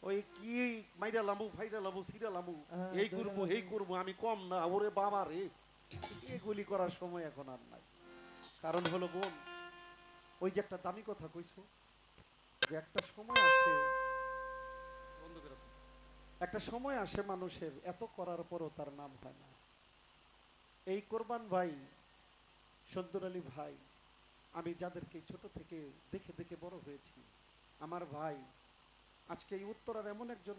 ওই কি মাইরা লামু ফাইরা লামু সিরা লামু এই করবো এই করবো, আমি কম না, ওরে বাবা রে, এগুলি করার সময় এখন আর নাই। কারণ হলো বোন, ওই যে একটা দামি কথা কইছো, যে একটা সময় আসে, একটা সময় আসে মানুষের এত করার পরও তার নাম হয় না। এই কোরবান ভাই, সদ্দুর আলী ভাই, আমি যাদেরকে ছোট থেকে দেখে দেখে বড় হয়েছি, আমার ভাই, আজকে এই উত্তরার এমন একজন